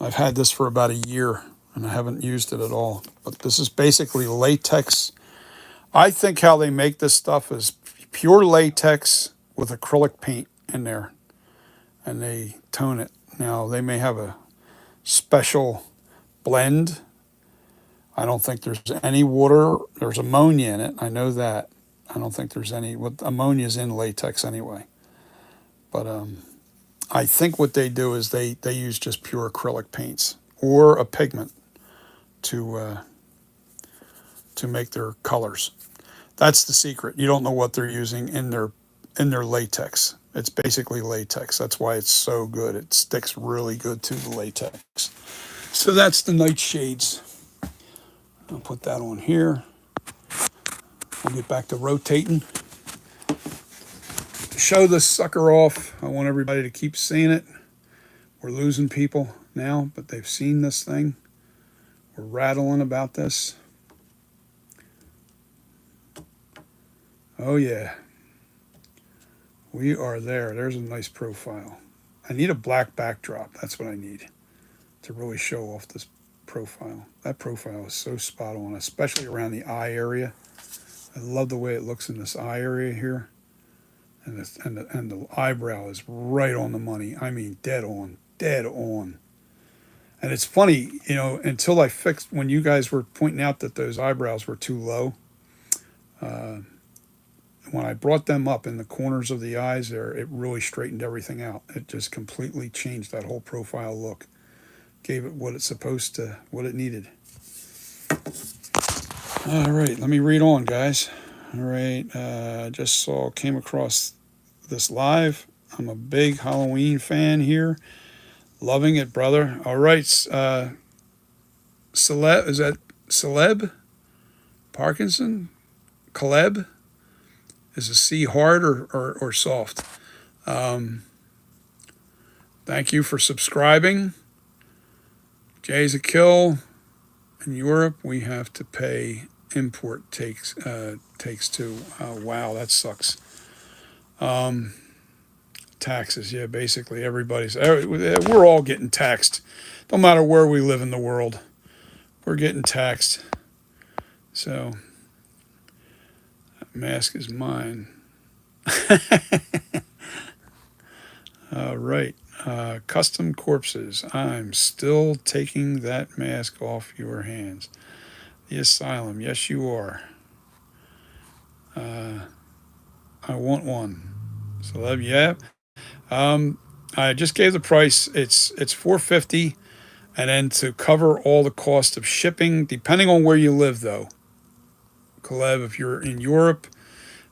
I've had this for about a year and I haven't used it at all. But this is basically latex. I think how they make this stuff is pure latex with acrylic paint in there, and they tone it. Now, they may have a special blend. I don't think there's any water. There's ammonia in it. I know that. I don't think there's any. What ammonia's in latex anyway. But I think what they do is they use just pure acrylic paints or a pigment to make their colors. That's the secret. You don't know what they're using in their latex. It's basically latex. That's why it's so good. It sticks really good to the latex. So that's the nightshades. I'll put that on here. We'll get back to rotating. To show this sucker off, I want everybody to keep seeing it. We're losing people now, but they've seen this thing. We're rattling about this. Oh yeah. We are there. There's a nice profile. I need a black backdrop. That's what I need to really show off this profile. That profile is so spot on, especially around the eye area. I love the way it looks in this eye area here. And the eyebrow is right on the money. I mean, dead on, dead on. And it's funny, you know, until I fixed, when you guys were pointing out that those eyebrows were too low, when I brought them up in the corners of the eyes there, it really straightened everything out. It just completely changed that whole profile look. Gave it what it's supposed to, what it needed. All right, let me read on, guys. All right, came across this live. I'm a big Halloween fan here. Loving it, brother. All right, Celeb, is that Celeb? Parkinson? Caleb? Is the C hard or soft? Thank you for subscribing. Jay's a kill. In Europe, we have to pay import takes too. Oh, wow, that sucks. Taxes, yeah, basically we're all getting taxed. No matter where we live in the world, we're getting taxed. So, that mask is mine. All right. CustoCorpses. I'm still taking that mask off your hands. The asylum. Yes, you are. I want one. So yeah. I just gave the price. It's $450, and then to cover all the cost of shipping, depending on where you live, though. Caleb, if you're in Europe,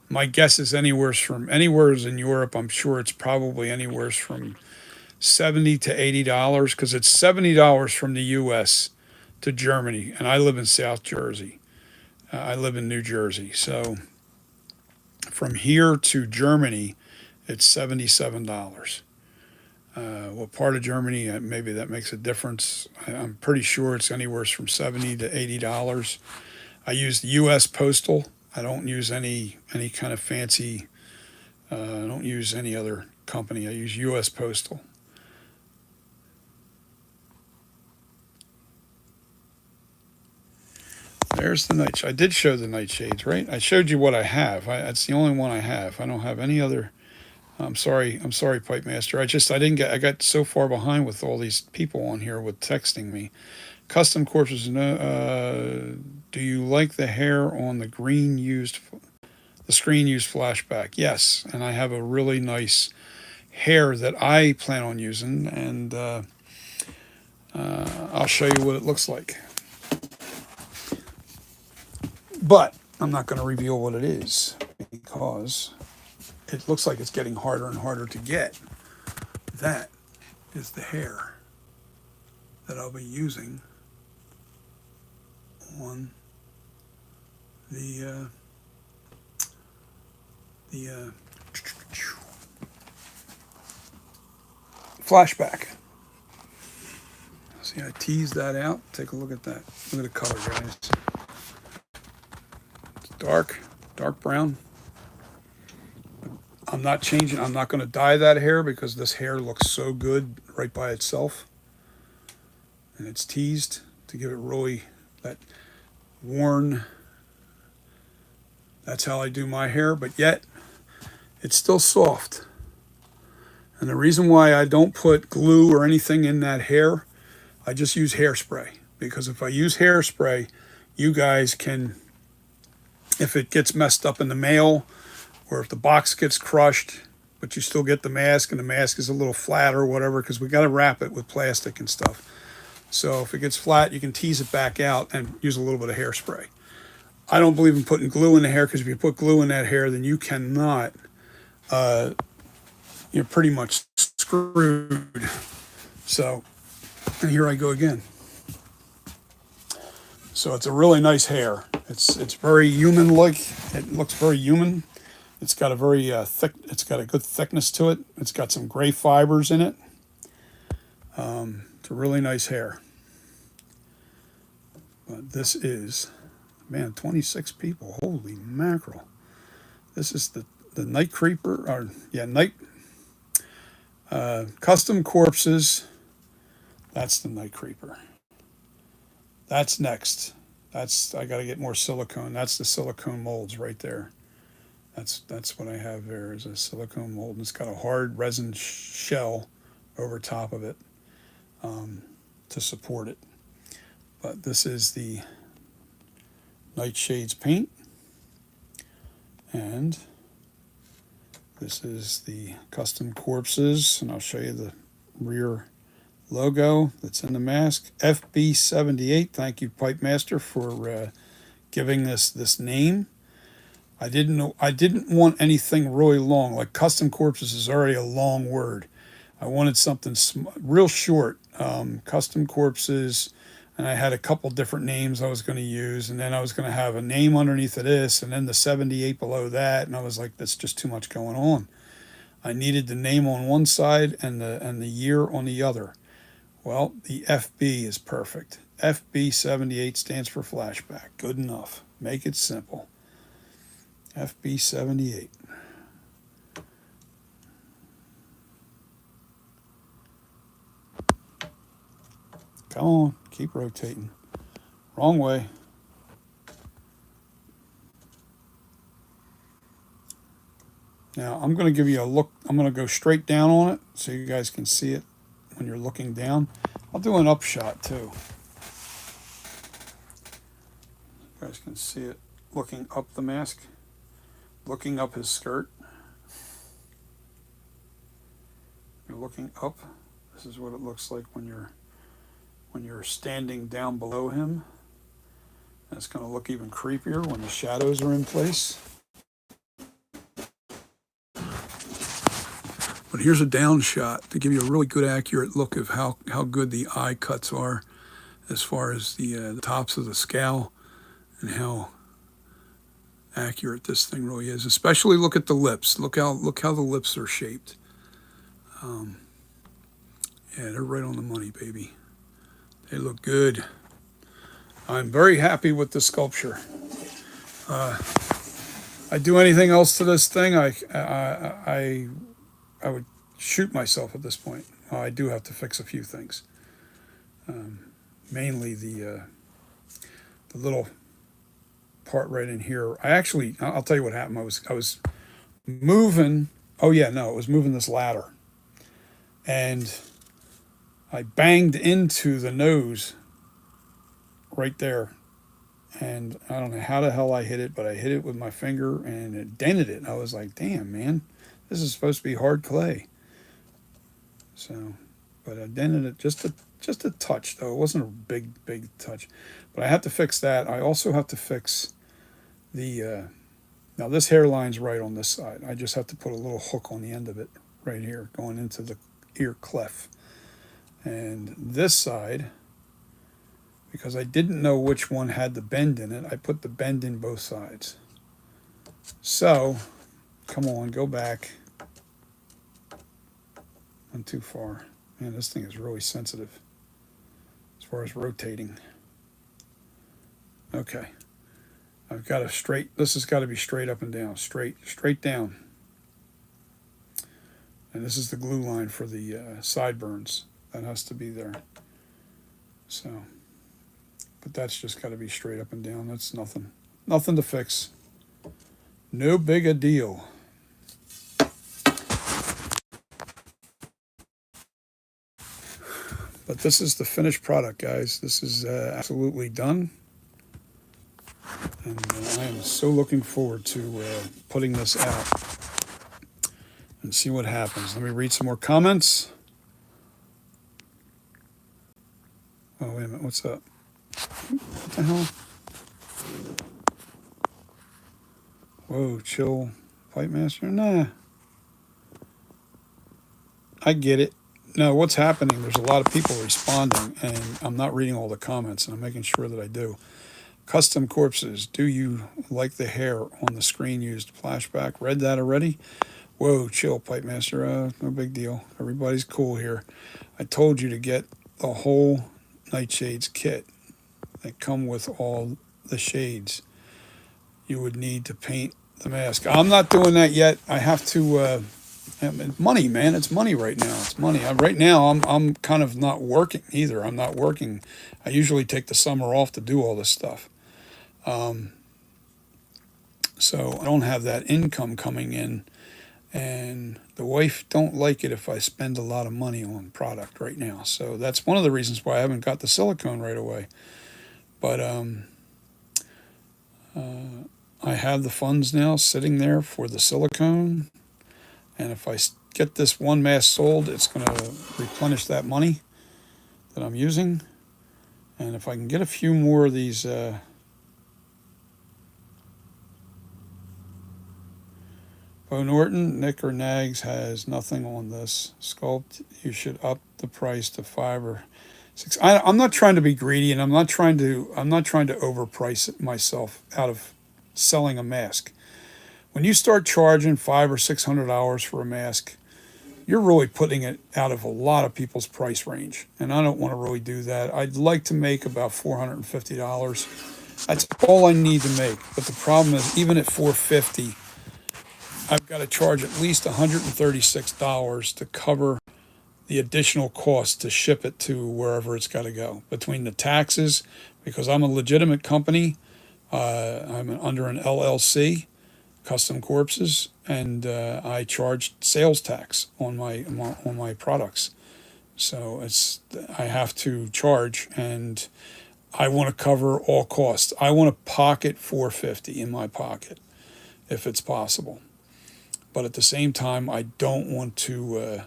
my guess is anywhere in Europe. I'm sure it's probably anywhere from $70 to $80 because it's $70 from the U.S. to Germany, and I live in South Jersey. I live in New Jersey, so from here to Germany, it's $77. What part of Germany? Maybe that makes a difference. I'm pretty sure it's anywhere from $70 to $80. I use the U.S. Postal. I don't use any kind of fancy. I don't use any other company. I use U.S. Postal. There's the nightshade. I did show the nightshades, right? I showed you what I have. That's the only one I have. I don't have any other. I'm sorry, Pipe Master. I got so far behind with all these people on here with texting me. CustoCorpses, do you like the hair on the screen used Flashback? Yes, and I have a really nice hair that I plan on using, and I'll show you what it looks like. But I'm not going to reveal what it is because it looks like it's getting harder and harder to get. That is the hair that I'll be using on the Flashback. See, I teased that out. Take a look at that. Look at the color, guys. It's dark brown. I'm not changing. I'm not going to dye that hair because this hair looks so good right by itself. And it's teased to give it really that worn. That's how I do my hair, but yet it's still soft. And the reason why I don't put glue or anything in that hair, I just use hairspray. Because if I use hairspray, you guys can, if it gets messed up in the mail, or if the box gets crushed, but you still get the mask and the mask is a little flat or whatever, because we got to wrap it with plastic and stuff. So if it gets flat, you can tease it back out and use a little bit of hairspray. I don't believe in putting glue in the hair, because if you put glue in that hair, then you cannot, you're pretty much screwed. So, and here I go again. So it's a really nice hair. It's very human-like. It looks very human. It's got a very thick. It's got a good thickness to it. It's got some gray fibers in it. It's a really nice hair. But this is, man, 26 people. Holy mackerel! This is the Night Creeper, or yeah, Night CustoCorpses. That's the Night Creeper. That's next. I got to get more silicone. That's the silicone molds right there. That's what I have there, is a silicone mold, and it's got a hard resin shell over top of it to support it. But this is the Nightshades paint, and this is the CustoCorpses, and I'll show you the rear logo that's in the mask. FB78. Thank you, Pipe Master, for giving this name. I didn't want anything really long. Like CustoCorpses is already a long word. I wanted something real short. CustoCorpses, and I had a couple different names I was going to use, and then I was going to have a name underneath of this, and then the 78 below that, and I was like, that's just too much going on. I needed the name on one side and the year on the other. Well, the FB is perfect. FB78 stands for Flashback. Good enough. Make it simple. FB78. Come on, keep rotating. Wrong way. Now, I'm going to give you a look. I'm going to go straight down on it so you guys can see it when you're looking down. I'll do an upshot too. You guys can see it looking up the mask, looking up his skirt. You're looking up. This is what it looks like when you're standing down below him. And it's going to look even creepier when the shadows are in place. But here's a down shot to give you a really good accurate look of how good the eye cuts are, as far as the tops of the scowl, and how accurate this thing really is. Especially look at the lips. Look how the lips are shaped. Yeah, they're right on the money, baby. They look good. I'm very happy with the sculpture. I do anything else to this thing, I would shoot myself at this point. I do have to fix a few things. Mainly the little part right in here. I'll tell you what happened. I was moving. Oh yeah, no, it was moving this ladder, and I banged into the nose right there. And I don't know how the hell I hit it, but I hit it with my finger and it dented it. I was like, damn, man, this is supposed to be hard clay. So, but I dented it just a touch, though. It wasn't a big touch. But I have to fix that. I also have to fix the, now this hairline's right on this side. I just have to put a little hook on the end of it right here, going into the ear cleft. And this side, because I didn't know which one had the bend in it, I put the bend in both sides. So, come on, go back. Not too far. Man, this thing is really sensitive as far as rotating. Okay. I've got a straight, this has got to be straight up and down, straight down. And this is the glue line for the sideburns. That has to be there. So, but that's just got to be straight up and down. That's nothing to fix. No big a deal. But this is the finished product, guys. This is absolutely done. And I am so looking forward to putting this out and see what happens. Let me read some more comments. Oh, wait a minute. What's up? What the hell? Whoa, chill, Pipe Master. Nah, I get it. No, what's happening? There's a lot of people responding, and I'm not reading all the comments, and I'm making sure that I do. Custom Corpses, do you like the hair on the screen used flashback? Read that already? Whoa, chill, Pipe Master. No big deal. Everybody's cool here. I told you to get the whole Nightshades kit that come with all the shades you would need to paint the mask. I'm not doing that yet. I have to. Money, man. It's money right now. It's money. Right now, I'm kind of not working either. I'm not working. I usually take the summer off to do all this stuff. So I don't have that income coming in, and the wife don't like it if I spend a lot of money on product right now. So that's one of the reasons why I haven't got the silicone right away. But I have the funds now sitting there for the silicone, and if I get this one mask sold, it's going to replenish that money that I'm using. And if I can get a few more of these Bo Norton, Nick or Nags has nothing on this sculpt. You should up the price to 5 or 6. I'm not trying to be greedy, and I'm not trying to overprice it myself out of selling a mask. When you start charging $500 or $600 for a mask, you're really putting it out of a lot of people's price range, and I don't want to really do that. I'd like to make about $450. That's all I need to make. But the problem is, even at $450, I've got to charge at least $136 to cover the additional cost to ship it to wherever it's got to go. Between the taxes, because I'm a legitimate company, I'm under an LLC, Custom Corpses, and I charge sales tax on my products. So I have to charge, and I want to cover all costs. I want to pocket $450 in my pocket, if it's possible. But at the same time, I don't want to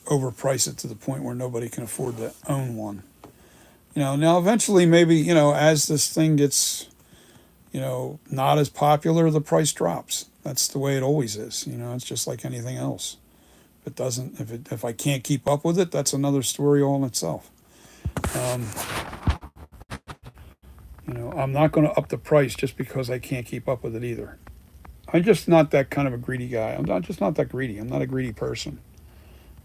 overprice it to the point where nobody can afford to own one. Now eventually, maybe, as this thing gets, not as popular, the price drops. That's the way it always is. It's just like anything else. If I can't keep up with it, that's another story all in itself. I'm not going to up the price just because I can't keep up with it either. I'm just not that kind of a greedy guy. I'm just not that greedy. I'm not a greedy person.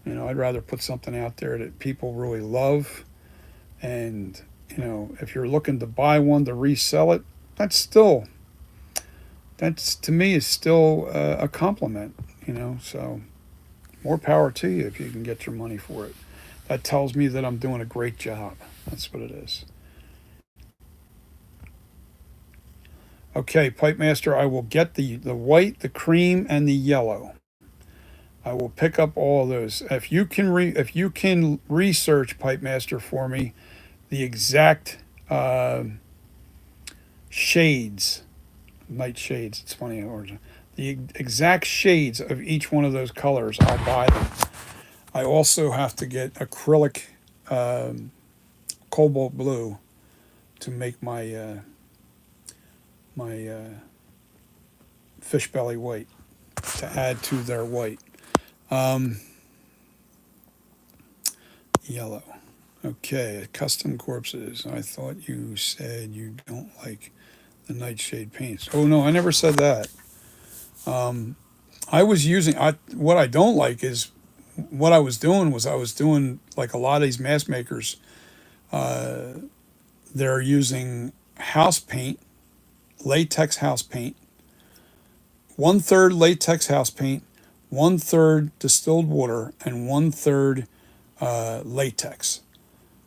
I'd rather put something out there that people really love. And, if you're looking to buy one to resell it, that's to me is still a compliment, so more power to you if you can get your money for it. That tells me that I'm doing a great job. That's what it is. Okay, Pipe Master, I will get the white, the cream, and the yellow. I will pick up all of those. If you can research, Pipe Master, for me, the exact shades, night shades. It's funny origin. The exact shades of each one of those colors, I'll buy them. I also have to get acrylic cobalt blue to make my fish belly white, to add to their white. Yellow. Okay, Custom Corpses. I thought you said you don't like the nightshade paints. Oh no, I never said that. I was using, what I don't like is, what I was doing like a lot of these mask makers, they're using house paint, latex house paint, 1/3 latex house paint, 1/3 distilled water, and 1/3 latex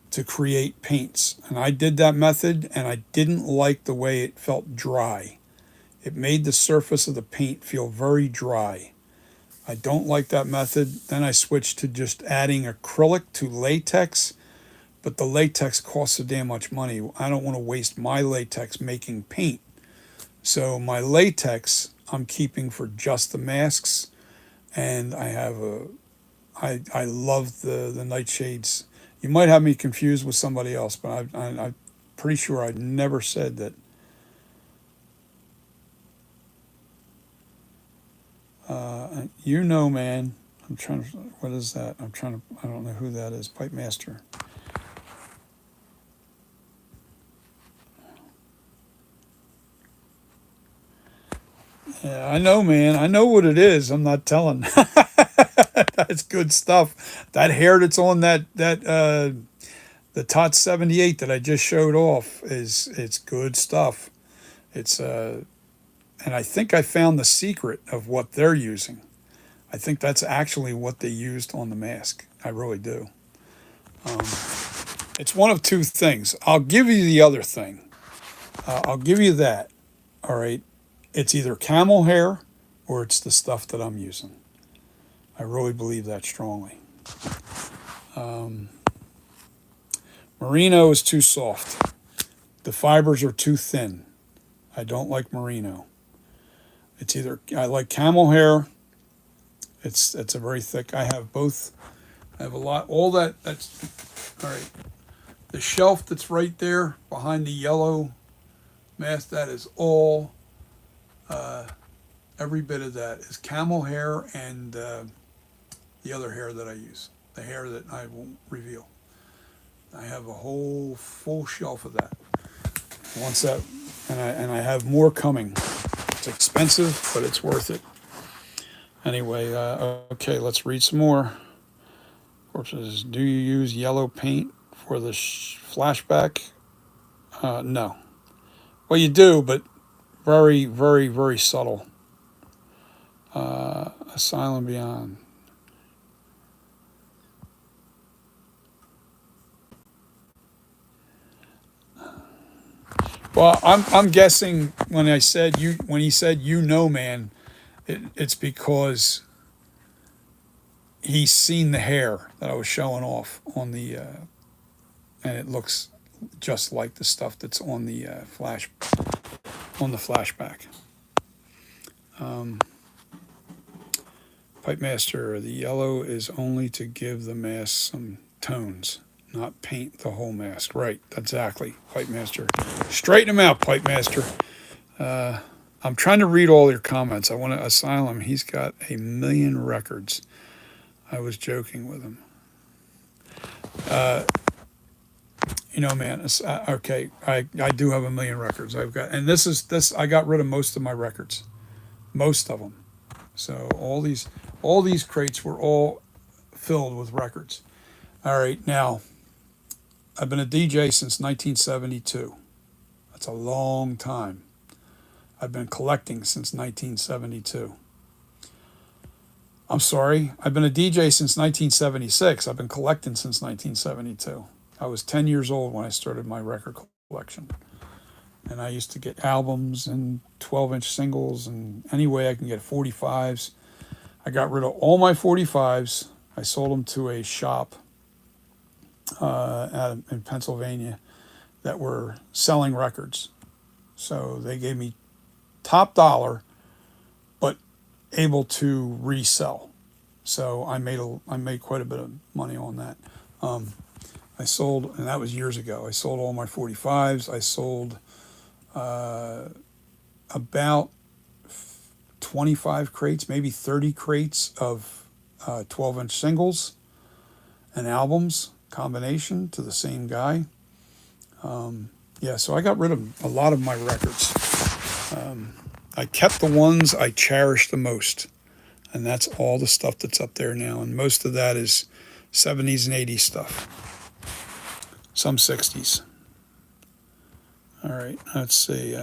to create paints. And I did that method, and I didn't like the way it felt dry. It made the surface of the paint feel very dry. I don't like that method. Then I switched to just adding acrylic to latex but the latex costs so damn much money. I don't want to waste my latex making paint. So my latex I'm keeping for just the masks, and I love the nightshades. You might have me confused with somebody else, but I'm pretty sure I never said that. You know, man. I'm trying to. What is that? I'm trying to. I don't know who that is. Pipe Master. Yeah, I know, man. I know what it is. I'm not telling. That's good stuff. That hair that's on the TOT 78 that I just showed off it's good stuff. It's and I think I found the secret of what they're using. I think that's actually what they used on the mask. I really do. Um, it's one of two things. I'll give you the other thing. I'll give you that. All right. It's either camel hair or it's the stuff that I'm using. I really believe that strongly. Merino is too soft. The fibers are too thin. I don't like merino. It's either I like camel hair. It's a very thick. I have both. I have a lot. All that's all right. The shelf that's right there behind the yellow mask. That is all. Every bit of that is camel hair and the other hair that I use. The hair that I won't reveal. I have a whole full shelf of that. Once that, and I have more coming. It's expensive, but it's worth it. Anyway, okay, let's read some more. Corpses, do you use yellow paint for the flashback? No. Well, you do, but very, very, very subtle. Asylum Beyond. Well, I'm guessing when he said you know, man, it's because he's seen the hair that I was showing off on the and it looks just like the stuff that's on the flashback. Pipe Master, the yellow is only to give the mask some tones, not paint the whole mask. Right, exactly, Pipe Master. Straighten him out, Pipe Master. I'm trying to read all your comments. I want to Asylum. He's got 1 million records. I was joking with him. You know, man. Okay, I do have 1 million records. I've got, and this. I got rid of most of my records, most of them. So all these crates were all filled with records. All right, now I've been a DJ since 1972. That's a long time. I've been collecting since 1972. I'm sorry, I've been a DJ since 1976. I've been collecting since 1972. I was 10 years old when I started my record collection. And I used to get albums and 12-inch singles and any way I can get 45s. I got rid of all my 45s. I sold them to a shop in Pennsylvania that were selling records. So they gave me top dollar, but able to resell. So I made quite a bit of money on that. I sold, and that was years ago. I sold all my 45s. I sold about 25 crates, maybe 30 crates of 12-inch singles and albums combination to the same guy. Yeah, so I got rid of a lot of my records. I kept the ones I cherished the most, and that's all the stuff that's up there now. And most of that is 70s and 80s stuff, some 60s. All right, let's see.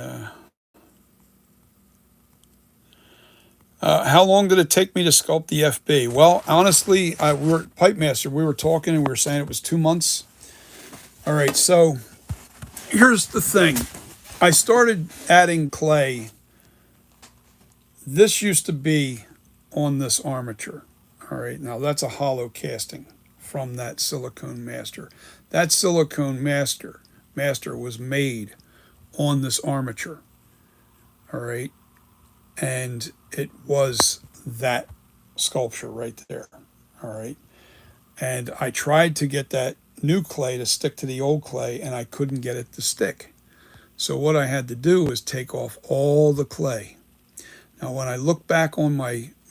How long did it take me to sculpt the FB? Well, honestly, we were Pipe Master. We were talking and we were saying it was 2 months. All right, so here's the thing. I started adding clay. This used to be on this armature. All right, now that's a hollow casting. from that silicone master. That silicone master was made on this armature. All right. And it was that sculpture right there. All right. And I tried to get that new clay to stick to the old clay, and I couldn't get it to stick. So what I had to do was take off all the clay. Now, when I look back on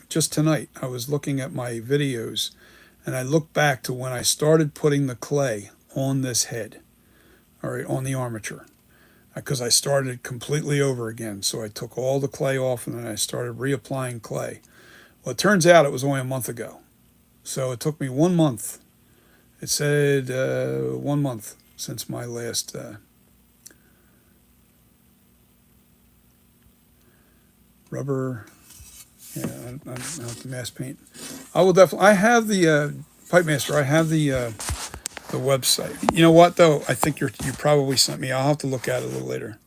just tonight, I was looking at my videos, and I look back to when I started putting the clay on this head, all right, on the armature, because I started completely over again. So I took all the clay off, and then I started reapplying clay. Well, it turns out it was only a month ago. So it took me 1 month. It said 1 month since my last rubber. Yeah, I have to mass paint. I will definitely. I have the Pipe Master. I have the website. You know what though? I think you probably sent me. I'll have to look at it a little later.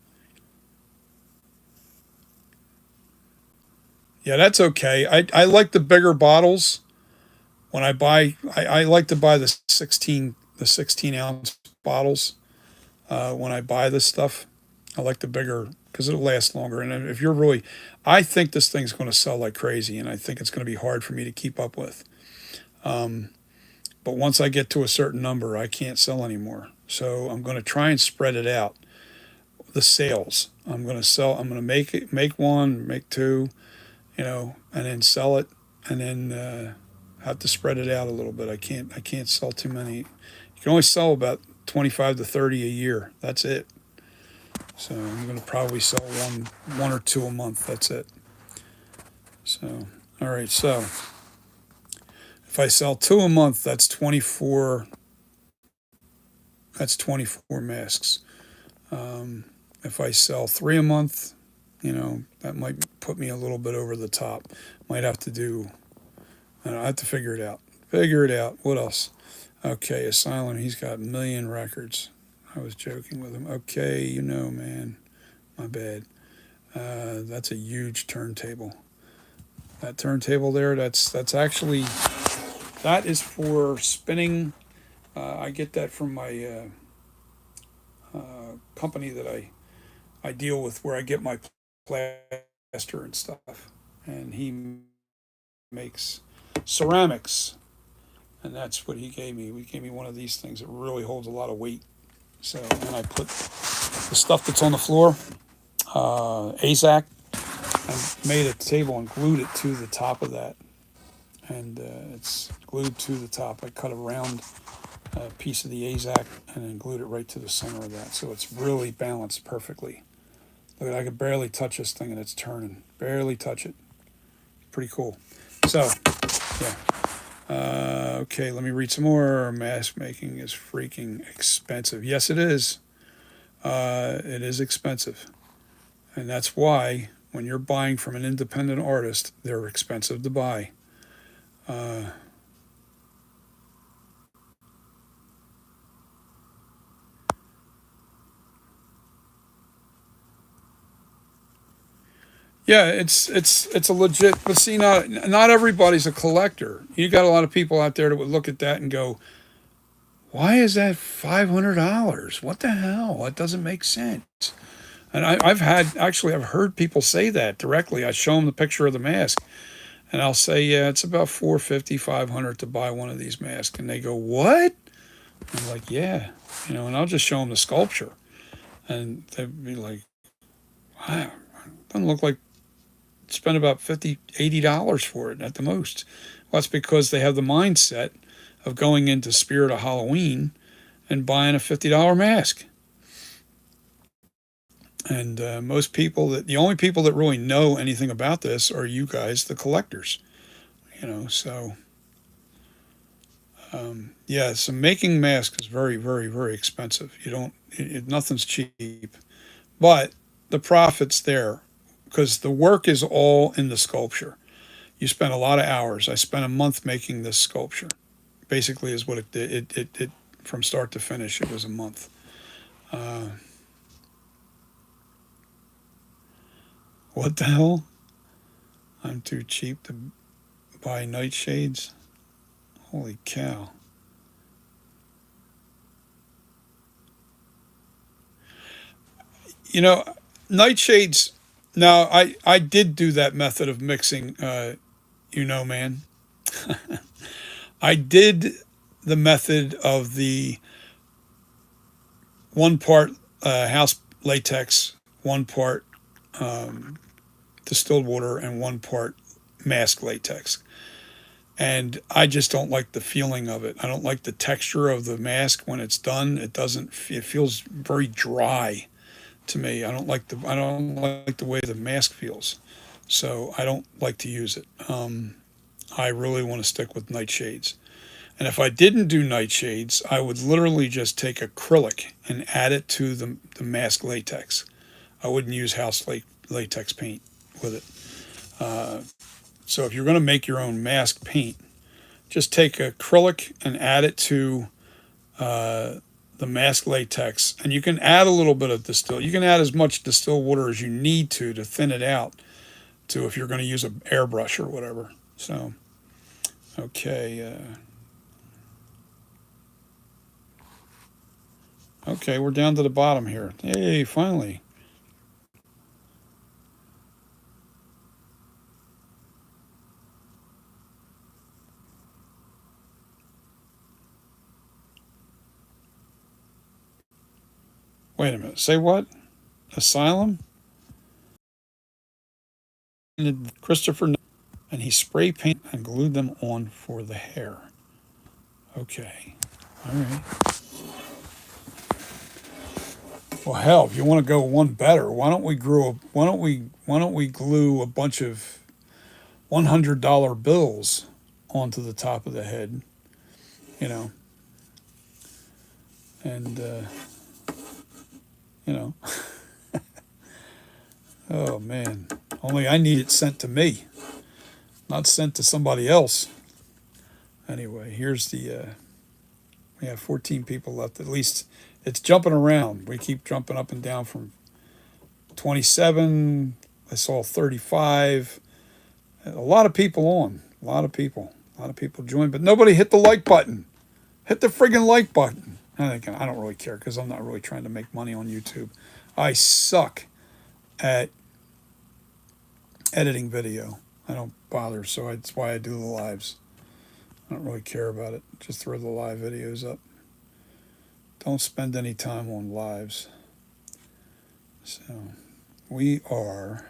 Yeah, that's okay. I like the bigger bottles. When I buy, I like to buy the 16-ounce bottles. When I buy this stuff, I like the bigger because it'll last longer. And if you're really, I think this thing's going to sell like crazy, and I think it's going to be hard for me to keep up with. But once I get to a certain number, I can't sell anymore. So I'm going to try and spread it out. The sales, I'm going to sell. I'm going to make one, make two, and then sell it, and then have to spread it out a little bit. I can't sell too many. You can only sell about 25 to 30 a year. That's it. So I'm going to probably sell one or two a month. That's it. So, all right. So if I sell two a month, that's 24. That's 24 masks. If I sell three a month, that might put me a little bit over the top. Might have to do. I don't know, I have to figure it out. Figure it out. What else? Okay, Asylum. He's got 1 million records. I was joking with him. Okay, man. My bad. That's a huge turntable. That turntable there, that's actually, that is for spinning. I get that from my company that I deal with, where I get my plaster and stuff. And he makes ceramics. And that's what he gave me. He gave me one of these things that really holds a lot of weight. So, and I put the stuff that's on the floor, AZAC, and made a table and glued it to the top of that. And it's glued to the top. I cut a round piece of the AZAC and then glued it right to the center of that. So it's really balanced perfectly. Look, I could barely touch this thing and it's turning. Barely touch it. Pretty cool. So, yeah. Okay, let me read some more. Mask making is freaking expensive. Yes, it is. It is expensive. And that's why when you're buying from an independent artist, they're expensive to buy. Yeah, it's a legit, but see, not everybody's a collector. You got a lot of people out there that would look at that and go, "Why is that $500? What the hell? That doesn't make sense." And I've heard people say that directly. I show them the picture of the mask, and I'll say, "Yeah, it's about 450, 500 to buy one of these masks," and they go, "What?" I'm like, "Yeah," and I'll just show them the sculpture, and they'd be like, "Wow, it doesn't look like." Spend about $50, $80 for it at the most. Well, that's because they have the mindset of going into Spirit of Halloween and buying a $50 mask. And the only people that really know anything about this are you guys, the collectors. So yeah, so making masks is very, very, very expensive. Nothing's cheap, but the profit's there. Because the work is all in the sculpture. You spend a lot of hours. I spent a month making this sculpture. Basically, is what it did. It from start to finish, it was a month. What the hell? I'm too cheap to buy nightshades. Holy cow! You know, nightshades. Now, I did do that method of mixing. Man, I did the method of the one part house latex, one part distilled water, and one part mask latex. And I just don't like the feeling of it. I don't like the texture of the mask when it's done. It doesn't. It feels very dry to me. I don't like the way the mask feels. So I don't like to use it. I really want to stick with nightshades. And if I didn't do nightshades, I would literally just take acrylic and add it to the mask latex. I wouldn't use latex paint with it. So if you're going to make your own mask paint, just take acrylic and add it to the mask latex. And you can add a little bit of distill. You can add as much distilled water as you need to thin it out to if you're going to use an airbrush or whatever. So, okay. Okay, we're down to the bottom here. Hey, finally. Wait a minute. Say what? Asylum? And Christopher, and he spray painted and glued them on for the hair. Okay. All right. Well, hell, if you want to go one better, why don't we glue a bunch of $100 bills onto the top of the head, you know, and you know, oh man, only I need it sent to me, not sent to somebody else. Anyway, here's the we have 14 people left. At least it's jumping around. We keep jumping up and down from 27. I saw 35. A lot of people on. A lot of people. A lot of people joined, but nobody hit the like button. Hit the friggin' like button. And again, I don't really care because I'm not really trying to make money on YouTube. I suck at editing video. I don't bother, so that's why I do the lives. I don't really care about it. Just throw the live videos up. Don't spend any time on lives. So we are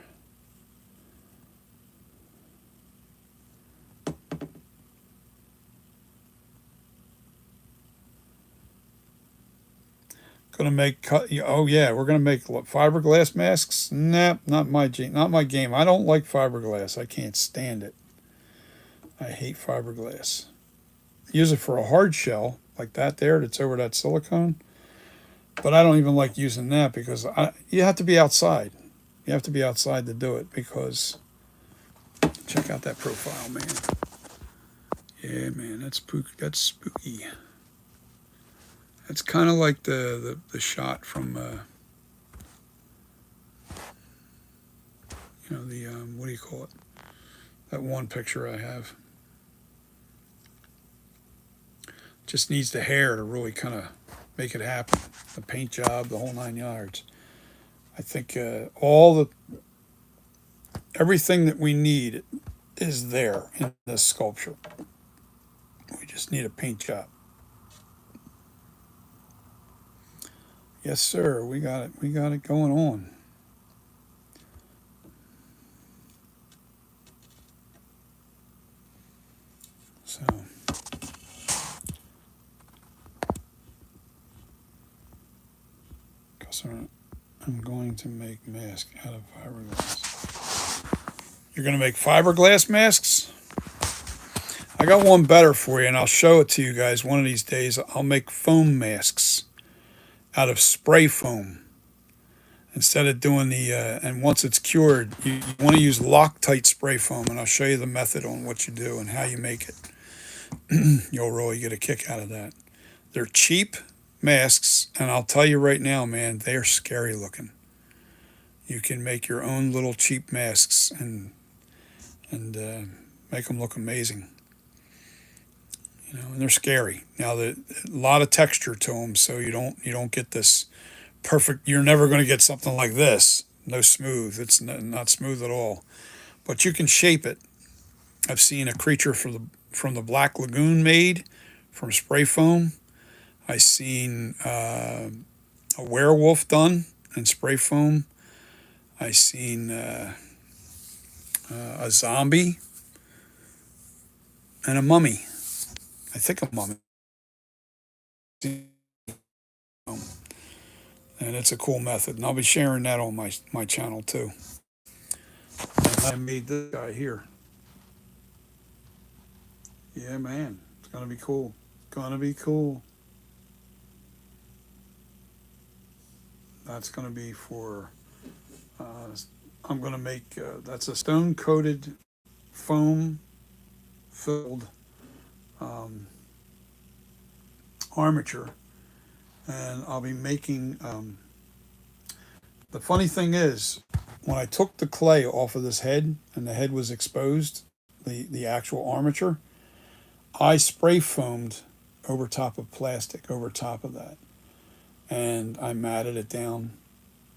gonna make oh yeah, we're gonna make fiberglass masks. Nah, not my game. I don't like fiberglass. I can't stand it. I hate fiberglass. Use it for a hard shell like that there that's over that silicone. But I don't even like using that because you have to be outside. You have to be outside to do it because check out that profile, man. Yeah, man, that's spooky. It's kind of like the shot from the what do you call it? That one picture I have. Just needs the hair to really kind of make it happen. The paint job, the whole 9 yards. I think everything that we need is there in this sculpture. We just need a paint job. Yes, sir. We got it. We got it going on. So. I'm going to make masks out of fiberglass. You're going to make fiberglass masks? I got one better for you, and I'll show it to you guys one of these days. I'll make foam masks out of spray foam instead of doing and once it's cured, you want to use Loctite spray foam, and I'll show you the method on what you do and how you make it. You'll really get a kick out of that. They're cheap masks, and I'll tell you right now, man, they're scary looking. You can make your own little cheap masks and make them look amazing. And they're scary. Now, a lot of texture to them, so you don't get this perfect. You're never going to get something like this. No smooth. It's not smooth at all. But you can shape it. I've seen a creature from the Black Lagoon made from spray foam. I've seen a werewolf done in spray foam. I've seen a zombie and a mummy. I think a mummy. And it's a cool method. And I'll be sharing that on my channel too. And I made this guy here. Yeah, man. It's going to be cool. Gonna be cool. That's going to be for, I'm going to make, that's a stone coated foam filled um, armature. And I'll be making, the funny thing is, when I took the clay off of this head and the head was exposed, the actual armature, I spray foamed over top of plastic, over top of that. And I matted it down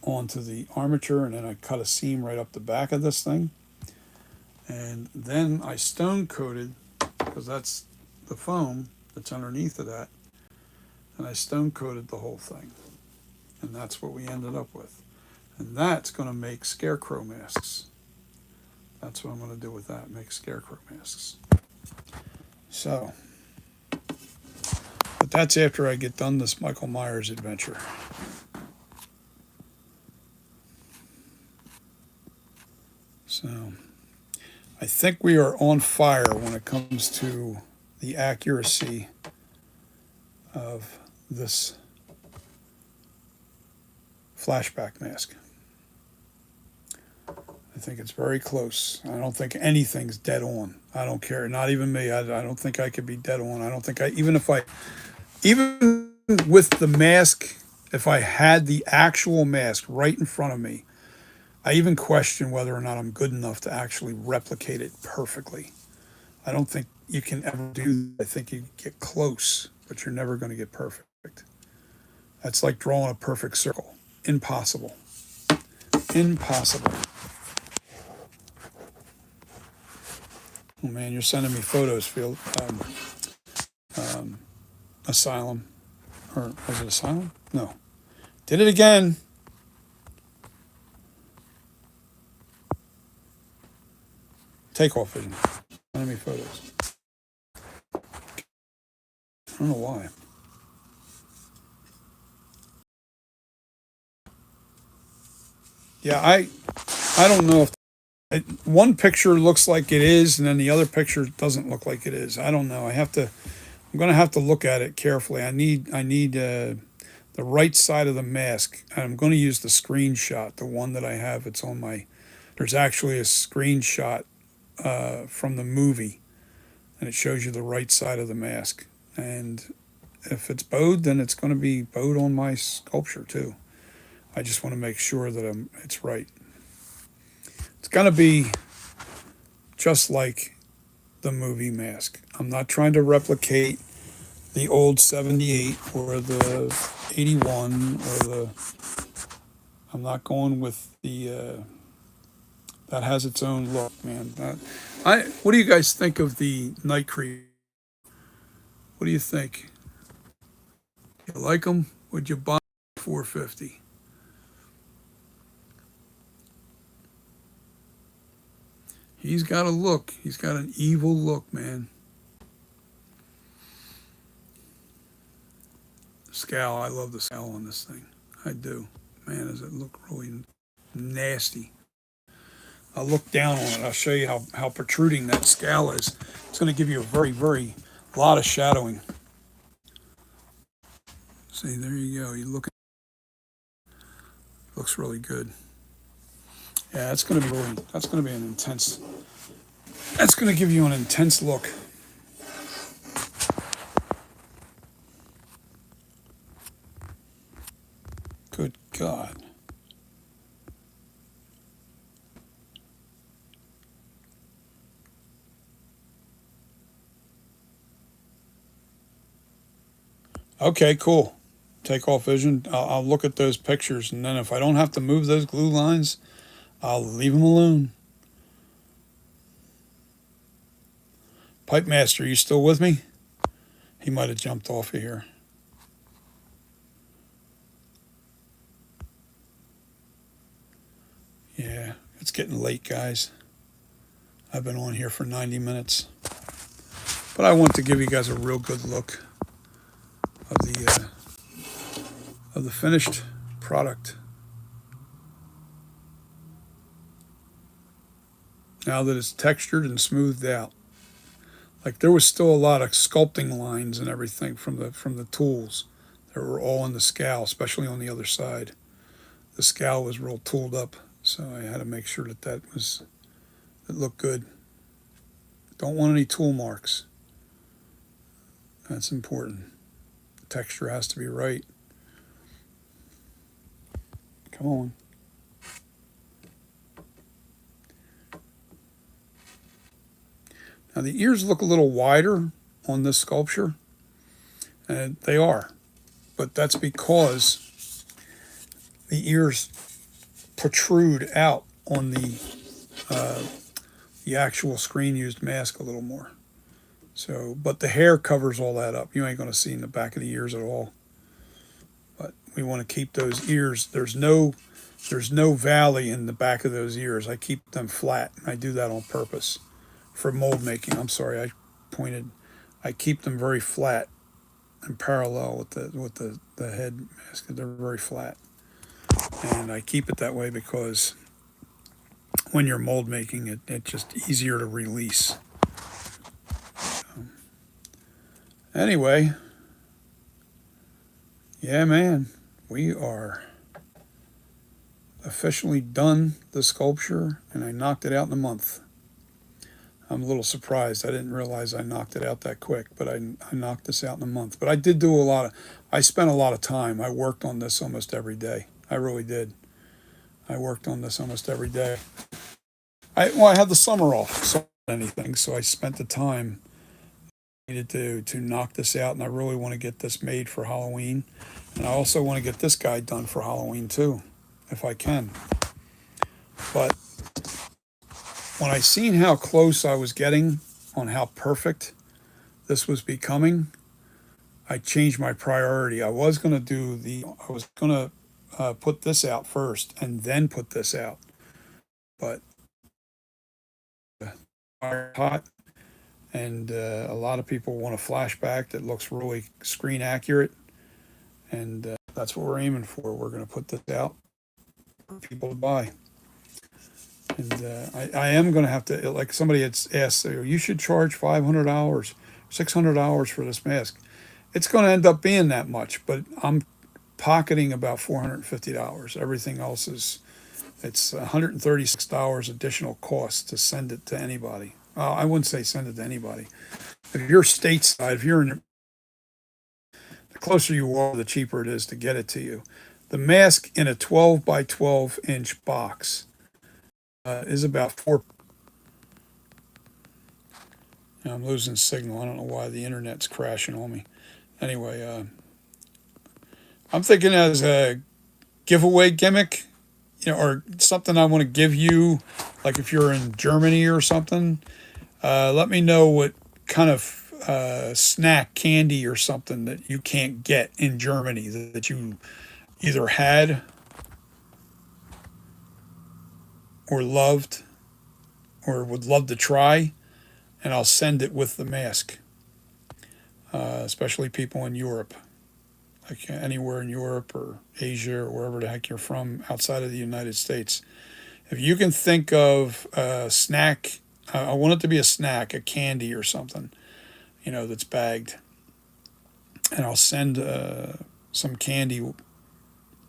onto the armature, and then I cut a seam right up the back of this thing. And then I stone coated, because that's the foam that's underneath of that, and I stone coated the whole thing. And that's what we ended up with. And that's going to make scarecrow masks. That's what I'm going to do with that, make scarecrow masks. So, but that's after I get done this Michael Myers adventure. So, I think we are on fire when it comes to the accuracy of this flashback mask. I think it's very close. I don't think anything's dead on. I don't care. Not even me. I don't think I could be dead on. I don't think even with the mask, if I had the actual mask right in front of me, I even question whether or not I'm good enough to actually replicate it perfectly. I don't think you can ever do that. I think you get close, but you're never going to get perfect. That's like drawing a perfect circle. Impossible. Impossible. Oh man, you're sending me photos, Field. Asylum. Or was it Asylum? No. Did it again. Takeoff vision. Sending me photos. I don't know why. Yeah, I don't know if one picture looks like it is, and then the other picture doesn't look like it is. I don't know. I'm going to have to look at it carefully. I need the right side of the mask. I'm going to use the screenshot, the one that I have. It's on my. There's actually a screenshot from the movie, and it shows you the right side of the mask. And if it's bowed, then it's going to be bowed on my sculpture too. I just want to make sure that it's right. It's going to be just like the movie mask. I'm not trying to replicate the old 78 or the 81 or I'm not going with the, that has its own look, man. What do you guys think of the Night Creep? What do you think? You like them? Would you buy 450? He's got a look. He's got an evil look, man. Scowl. I love the scowl on this thing. I do. Man, does it look really nasty. I'll look down on it. I'll show you how protruding that scowl is. It's going to give you a very, very lot of shadowing. See, there you go. You look. Looks really good. Yeah, that's going to be really. That's going to be an intense. That's going to give you an intense look. Good God. Okay, cool. take off vision, I'll look at those pictures, and then if I don't have to move those glue lines, I'll leave them alone. Pipe Master, you still with me? He might have jumped off of here. Yeah, it's getting late, guys. I've been on here for 90 minutes. But I want to give you guys a real good look of the finished product. Now that it's textured and smoothed out. Like there was still a lot of sculpting lines and everything from the tools that were all in the scowl, especially on the other side. The scowl was real tooled up, so I had to make sure that it looked good. Don't want any tool marks. That's important. The texture has to be right. Come on. Now the ears look a little wider on this sculpture, and they are, but that's because the ears protrude out on the actual screen used mask a little more. So, but the hair covers all that up. You ain't going to see in the back of the ears at all. But we want to keep those ears. There's no valley in the back of those ears. I keep them flat. I do that on purpose. For mold making, I'm sorry, I keep them very flat and parallel with the head mask. They're very flat, and I keep it that way because when you're mold making, it's just easier to release. Anyway, yeah, man, we are officially done the sculpture, and I knocked it out in a month. I'm a little surprised. I didn't realize I knocked it out that quick, but I knocked this out in a month. But I did do I spent a lot of time. I worked on this almost every day. I really did. I worked on this almost every day. I had the summer off, so anything, so I spent the time needed to knock this out, and I really want to get this made for Halloween. And I also want to get this guy done for Halloween too, if I can. But when I seen how close I was getting on how perfect this was becoming, I changed my priority. I was going to put this out first and then put this out. But hot, and a lot of people want a flashback that looks really screen accurate, and that's what we're aiming for. We're going to put this out for people to buy. And I am going to have to, like somebody had asked, you should charge $500, $600 for this mask. It's going to end up being that much, but I'm pocketing about $450. Everything else it's $136 additional cost to send it to anybody. I wouldn't say send it to anybody. If you're stateside, if you're the closer you are, the cheaper it is to get it to you. The mask in a 12 by 12 inch box is about $4. I'm losing signal. I don't know why the internet's crashing on me. Anyway, I'm thinking as a giveaway gimmick, or something I want to give you, like if you're in Germany or something, let me know what kind of snack, candy or something that you can't get in Germany that you either had or loved or would love to try, and I'll send it with the mask, especially people in Europe, like anywhere in Europe or Asia or wherever the heck you're from outside of the United States. If you can think of a snack, I want it to be a snack, a candy or something, that's bagged, and I'll send some candy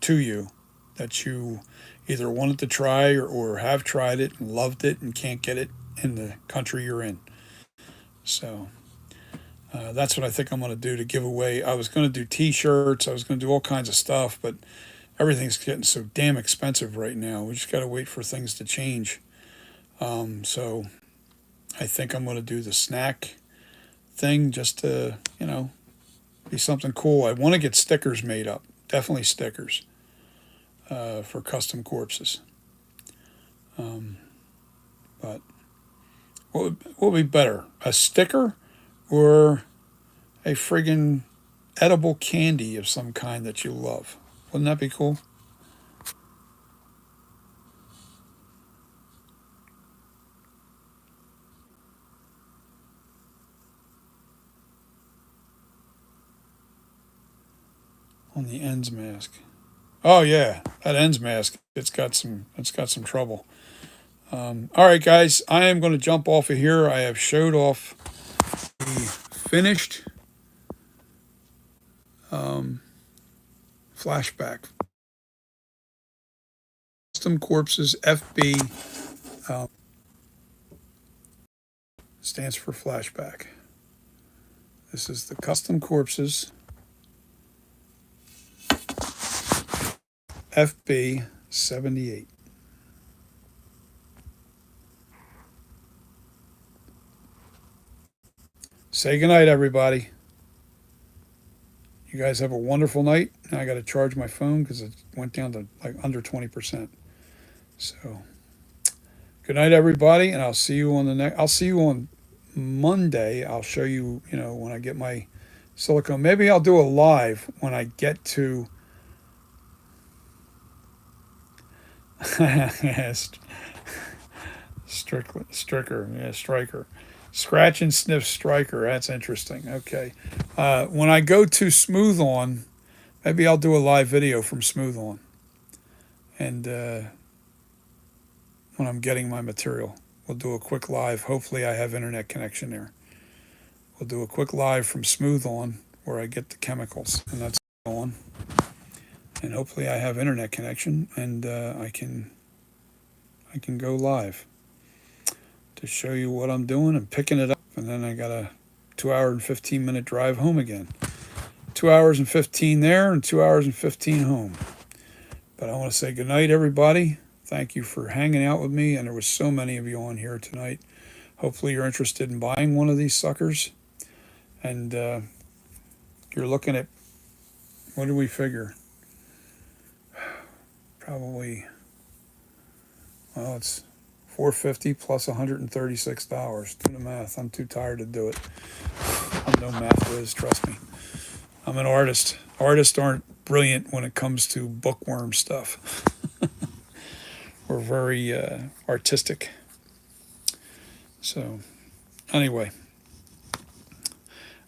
to you that you either wanted to try or have tried it and loved it and can't get it in the country you're in. So that's what I think I'm going to do to give away. I was going to do t-shirts. I was going to do all kinds of stuff, but everything's getting so damn expensive right now. We just got to wait for things to change. So I think I'm going to do the snack thing just to, Be something cool. I want to get stickers made up. Definitely stickers for custom corpses. But what would be better? A sticker or a friggin' edible candy of some kind that you love? Wouldn't that be cool? On the ends mask. Oh yeah, that ends mask. It's got some trouble. All right, guys, I am going to jump off of here. I have showed off the finished flashback. CustoCorpses FB stands for flashback. This is the CustoCorpses FB 78. Say goodnight, everybody. You guys have a wonderful night. And I got to charge my phone because it went down to like under 20%. So, good night, everybody, and I'll see you on the next. I'll see you on Monday. I'll show you, when I get my silicone. Maybe I'll do a live when I get to. Yes, Striker. Scratch and sniff striker. That's interesting. Okay. When I go to Smooth On, maybe I'll do a live video from Smooth On. And when I'm getting my material, we'll do a quick live. Hopefully, I have internet connection there. We'll do a quick live from Smooth On where I get the chemicals, and that's on. And hopefully, I have internet connection, and I can go live to show you what I'm doing and picking it up. And then I got a 2-hour and 15-minute drive home again. 2 hours and 15 there and 2 hours and 15 home. But I want to say good night, everybody. Thank you for hanging out with me. And there was so many of you on here tonight. Hopefully you're interested in buying one of these suckers. And you're looking at, what do we figure? Probably, well, it's $450 plus $136. Do the math. I'm too tired to do it. I'm no math whiz, trust me. I'm an artist. Artists aren't brilliant when it comes to bookworm stuff. We're very artistic. So, anyway,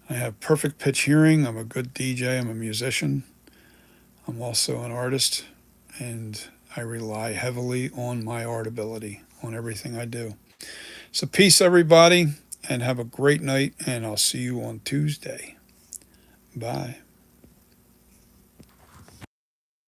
I have perfect pitch hearing. I'm a good DJ. I'm a musician. I'm also an artist, and I rely heavily on my art ability on everything I do. So peace, everybody, and have a great night, and I'll see you on Tuesday. Bye.